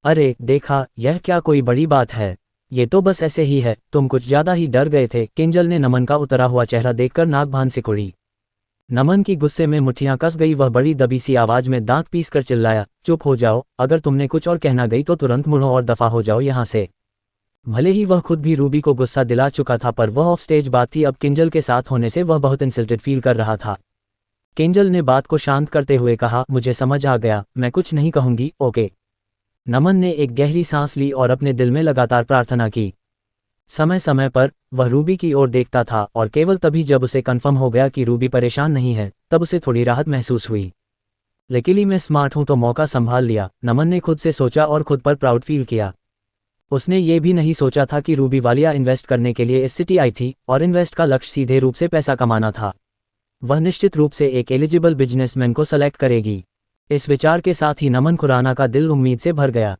Speaker 1: अरे देखा, यह क्या कोई बड़ी बात है? ये तो बस ऐसे ही है, तुम कुछ ज्यादा ही डर गए थे। किंजल ने नमन का उतरा हुआ चेहरा देखकर नाक भान सिकुड़ी। नमन की गुस्से में मुट्ठियां कस गई। वह बड़ी दबी सी आवाज में दांत पीस कर चिल्लाया, चुप हो जाओ, अगर तुमने कुछ और कहना गई तो तुरंत मुड़ो और दफा हो जाओ यहाँ से। भले ही वह खुद भी रूबी को गुस्सा दिला चुका था, पर वह ऑफ स्टेज बात थी। अब किंजल के साथ होने से वह बहुत इंसल्टेड फील कर रहा था। किंजल ने बात को शांत करते हुए कहा, मुझे समझ आ गया, मैं कुछ नहीं कहूंगी, ओके। नमन ने एक गहरी सांस ली और अपने दिल में लगातार प्रार्थना की। समय समय पर वह रूबी की ओर देखता था और केवल तभी जब उसे कन्फर्म हो गया कि रूबी परेशान नहीं है, तब उसे थोड़ी राहत महसूस हुई। लकीली मैं स्मार्ट हूं तो मौका संभाल लिया, नमन ने खुद से सोचा और खुद पर प्राउड फील किया। उसने ये भी नहीं सोचा था कि रूबी वालिया इन्वेस्ट करने के लिए इस सिटी आई थी और इन्वेस्ट का लक्ष्य सीधे रूप से पैसा कमाना था। वह निश्चित रूप से एक एलिजिबल बिजनेसमैन को सेलेक्ट करेगी। इस विचार के साथ ही नमन खुराना का दिल उम्मीद से भर गया।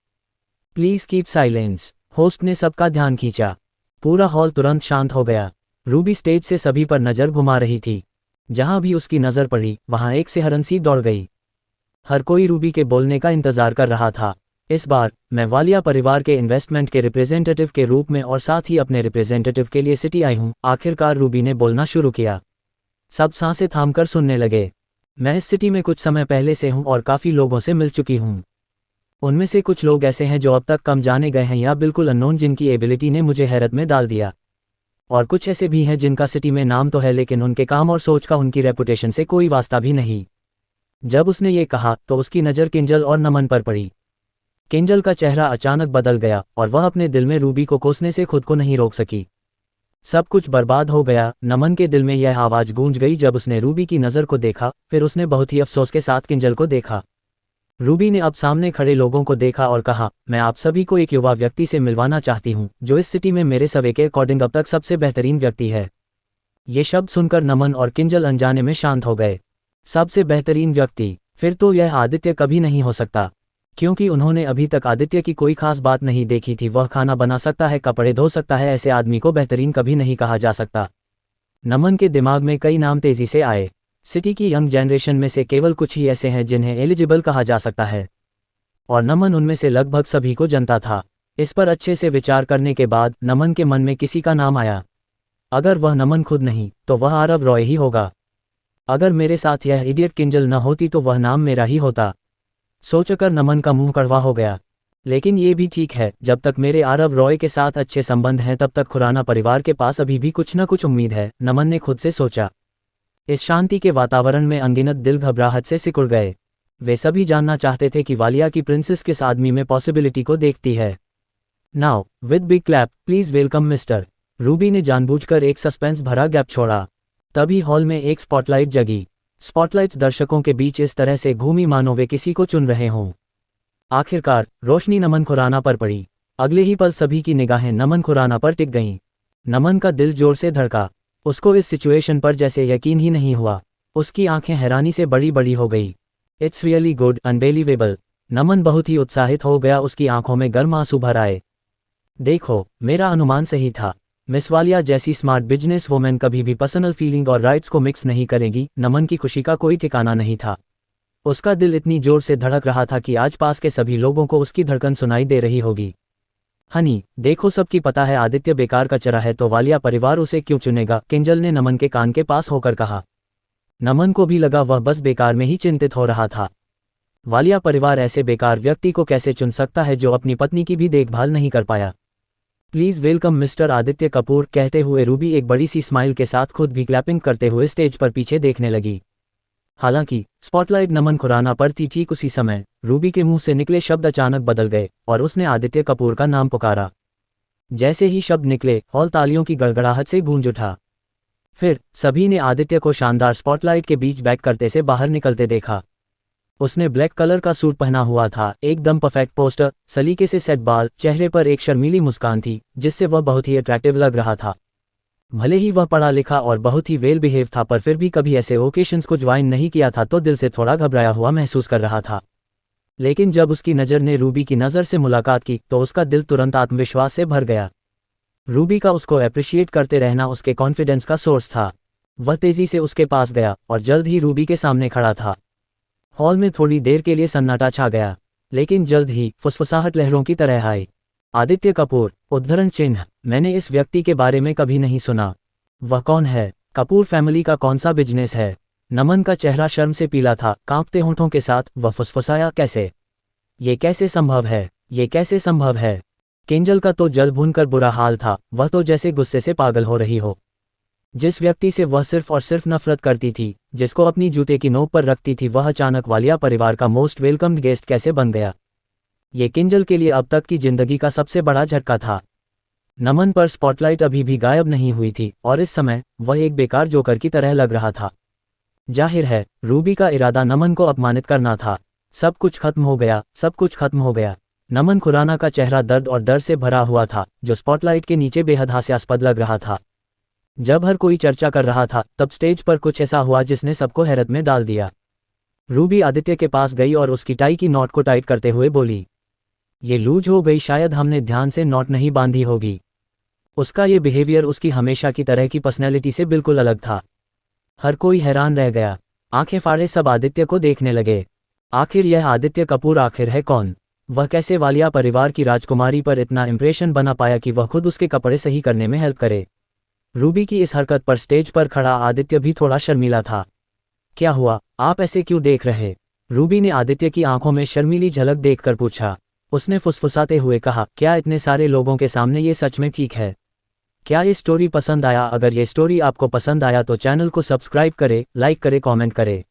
Speaker 1: प्लीज कीप साइलेंस, होस्ट ने सबका ध्यान खींचा। पूरा हॉल तुरंत शांत हो गया। रूबी स्टेज से सभी पर नजर घुमा रही थी। जहां भी उसकी नजर पड़ी वहां एक सिहरन सी दौड़ गई। हर कोई रूबी के बोलने का इंतजार कर रहा था। इस बार मैं वालिया परिवार के इन्वेस्टमेंट के रिप्रेजेंटेटिव के रूप में और साथ ही अपने रिप्रेजेंटेटिव के लिए सिटी आई हूं। आखिरकार रूबी ने बोलना शुरू किया। सब सांसें थामकर सुनने लगे। मैं इस सिटी में कुछ समय पहले से हूं और काफ़ी लोगों से मिल चुकी हूं। उनमें से कुछ लोग ऐसे हैं जो अब तक कम जाने गए हैं या बिल्कुल अननोन, जिनकी एबिलिटी ने मुझे हैरत में डाल दिया। और कुछ ऐसे भी हैं जिनका सिटी में नाम तो है, लेकिन उनके काम और सोच का उनकी रेपुटेशन से कोई वास्ता भी नहीं। जब उसने ये कहा तो उसकी नज़र किंजल और नमन पर पड़ी। किंजल का चेहरा अचानक बदल गया और वह अपने दिल में रूबी को कोसने से खुद को नहीं रोक सकी। सब कुछ बर्बाद हो गया। नमन के दिल में यह आवाज़ गूंज गई जब उसने रूबी की नज़र को देखा। फिर उसने बहुत ही अफसोस के साथ किंजल को देखा। रूबी ने अब सामने खड़े लोगों को देखा और कहा, मैं आप सभी को एक युवा व्यक्ति से मिलवाना चाहती हूँ जो इस सिटी में मेरे सर्वे के अकॉर्डिंग अब तक सबसे बेहतरीन व्यक्ति है। ये शब्द सुनकर नमन और किंजल अनजाने में शांत हो गए। सबसे बेहतरीन व्यक्ति? फिर तो यह आदित्य कभी नहीं हो सकता, क्योंकि उन्होंने अभी तक आदित्य की कोई खास बात नहीं देखी थी। वह खाना बना सकता है, कपड़े धो सकता है, ऐसे आदमी को बेहतरीन कभी नहीं कहा जा सकता। नमन के दिमाग में कई नाम तेजी से आए। सिटी की यंग जनरेशन में से केवल कुछ ही ऐसे हैं जिन्हें एलिजिबल कहा जा सकता है, और नमन उनमें से लगभग सभी को जनता था। इस पर अच्छे से विचार करने के बाद नमन के मन में किसी का नाम आया। अगर वह नमन खुद नहीं तो वह आरव रॉय ही होगा। अगर मेरे साथ यह इडियट किंजल न होती तो वह नाम मेरा ही होता। सोचकर नमन का मुंह कड़वा हो गया। लेकिन ये भी ठीक है, जब तक मेरे आरव रॉय के साथ अच्छे संबंध हैं तब तक खुराना परिवार के पास अभी भी कुछ न कुछ उम्मीद है, नमन ने खुद से सोचा। इस शांति के वातावरण में अनगिनत दिल घबराहट से सिकुड़ गए। वे सभी जानना चाहते थे कि वालिया की प्रिंसेस किस आदमी में पॉसिबिलिटी को देखती है। Now with big clap please welcome mister. Ruby ने जानबूझकर एक सस्पेंस भरा गैप छोड़ा। तभी हॉल में एक स्पॉटलाइट जगी। स्पॉटलाइट्स दर्शकों के बीच इस तरह से घूमी मानो वे किसी को चुन रहे हों। आखिरकार रोशनी नमन खुराना पर पड़ी। अगले ही पल सभी की निगाहें नमन खुराना पर टिक गईं। नमन का दिल जोर से धड़का। उसको इस सिचुएशन पर जैसे यकीन ही नहीं हुआ। उसकी आंखें हैरानी से बड़ी बड़ी हो गई। It's really good, unbelievable. Naman बहुत ही उत्साहित हो गया। उसकी आंखों में गर्म आंसू भर आए। देखो, मेरा अनुमान सही था। मिस वालिया जैसी स्मार्ट बिजनेस वुमेन कभी भी पर्सनल फीलिंग और राइट्स को मिक्स नहीं करेगी। नमन की खुशी का कोई ठिकाना नहीं था। उसका दिल इतनी जोर से धड़क रहा था कि आज पास के सभी लोगों को उसकी धड़कन सुनाई दे रही होगी। हनी, देखो सबकी पता है आदित्य बेकार का चरा है, तो वालिया परिवार उसे क्यों चुनेगा? किंजल ने नमन के कान के पास होकर कहा। नमन को भी लगा वह बस बेकार में ही चिंतित हो रहा था। वालिया परिवार ऐसे बेकार व्यक्ति को कैसे चुन सकता है जो अपनी पत्नी की भी देखभाल नहीं कर पाया? Please welcome mister Aditya Kapoor, कहते हुए रूबी एक बड़ी सी स्माइल के साथ खुद भी क्लैपिंग करते हुए स्टेज पर पीछे देखने लगी। हालांकि स्पॉटलाइट नमन खुराना पर थी। ठीक उसी समय रूबी के मुंह से निकले शब्द अचानक बदल गए और उसने आदित्य कपूर का नाम पुकारा। जैसे ही शब्द निकले, हॉल तालियों की गड़गड़ाहट से गूंज उठा। फिर सभी ने आदित्य को शानदार स्पॉटलाइट के बीच बैक करते से बाहर निकलते देखा। उसने ब्लैक कलर का सूट पहना हुआ था, एकदम परफेक्ट पोस्टर, सलीके से सेट बाल, चेहरे पर एक शर्मीली मुस्कान थी जिससे वह बहुत ही अट्रैक्टिव लग रहा था। भले ही वह पढ़ा लिखा और बहुत ही वेल बिहेव था, पर फिर भी कभी ऐसे ओकेशंस को ज्वाइन नहीं किया था तो दिल से थोड़ा घबराया हुआ महसूस कर रहा था। लेकिन जब उसकी नज़र ने रूबी की नज़र से मुलाकात की तो उसका दिल तुरंत आत्मविश्वास से भर गया। रूबी का उसको अप्रिशिएट करते रहना उसके कॉन्फिडेंस का सोर्स था। वह तेजी से उसके पास गया और जल्द ही रूबी के सामने खड़ा था। हॉल में थोड़ी देर के लिए सन्नाटा छा गया, लेकिन जल्द ही फुसफुसाहट लहरों की तरह आई। आदित्य कपूर, उद्धरण चिन्ह, मैंने इस व्यक्ति के बारे में कभी नहीं सुना। वह कौन है? कपूर फैमिली का कौन सा बिजनेस है? नमन का चेहरा शर्म से पीला था। कांपते होंठों के साथ वह फुसफुसाया, कैसे? ये कैसे संभव है? ये कैसे संभव है? केंजल का तो जल भूनकर बुरा हाल था। वह तो जैसे गुस्से से पागल हो रही हो। जिस व्यक्ति से वह सिर्फ और सिर्फ नफरत करती थी, जिसको अपनी जूते की नोक पर रखती थी, वह अचानक वालिया परिवार का मोस्ट वेलकम्ड गेस्ट कैसे बन गया? ये केंजल के लिए अब तक की जिंदगी का सबसे बड़ा झटका था। नमन पर स्पॉटलाइट अभी भी गायब नहीं हुई थी और इस समय वह एक बेकार जोकर की तरह लग रहा था। जाहिर है रूबी का इरादा नमन को अपमानित करना था। सब कुछ खत्म हो गया, सब कुछ खत्म हो गया। नमन खुराना का चेहरा दर्द और डर से भरा हुआ था, जो स्पॉटलाइट के नीचे बेहद हास्यास्पद लग रहा था। जब हर कोई चर्चा कर रहा था तब स्टेज पर कुछ ऐसा हुआ जिसने सबको हैरत में डाल दिया। रूबी आदित्य के पास गई और उसकी टाई की नॉट को टाइट करते हुए बोली, ये लूज हो गई, शायद हमने ध्यान से नॉट नहीं बांधी होगी। उसका ये बिहेवियर उसकी हमेशा की तरह की पर्सनैलिटी से बिल्कुल अलग था। हर कोई हैरान रह गया। आंखें फाड़े सब आदित्य को देखने लगे। आखिर यह आदित्य कपूर आखिर है कौन? वह कैसे वालिया परिवार की राजकुमारी पर इतना इंप्रेशन बना पाया कि वह खुद उसके कपड़े सही करने में हेल्प करे? रूबी की इस हरकत पर स्टेज पर खड़ा आदित्य भी थोड़ा शर्मीला था। क्या हुआ? आप ऐसे क्यों देख रहे? रूबी ने आदित्य की आंखों में शर्मीली झलक देखकर पूछा। उसने फुसफुसाते हुए कहा, क्या इतने सारे लोगों के सामने ये सच में ठीक है? क्या ये स्टोरी पसंद आया? अगर ये स्टोरी आपको पसंद आया तो चैनल को सब्सक्राइब करें, लाइक करें, कमेंट करें।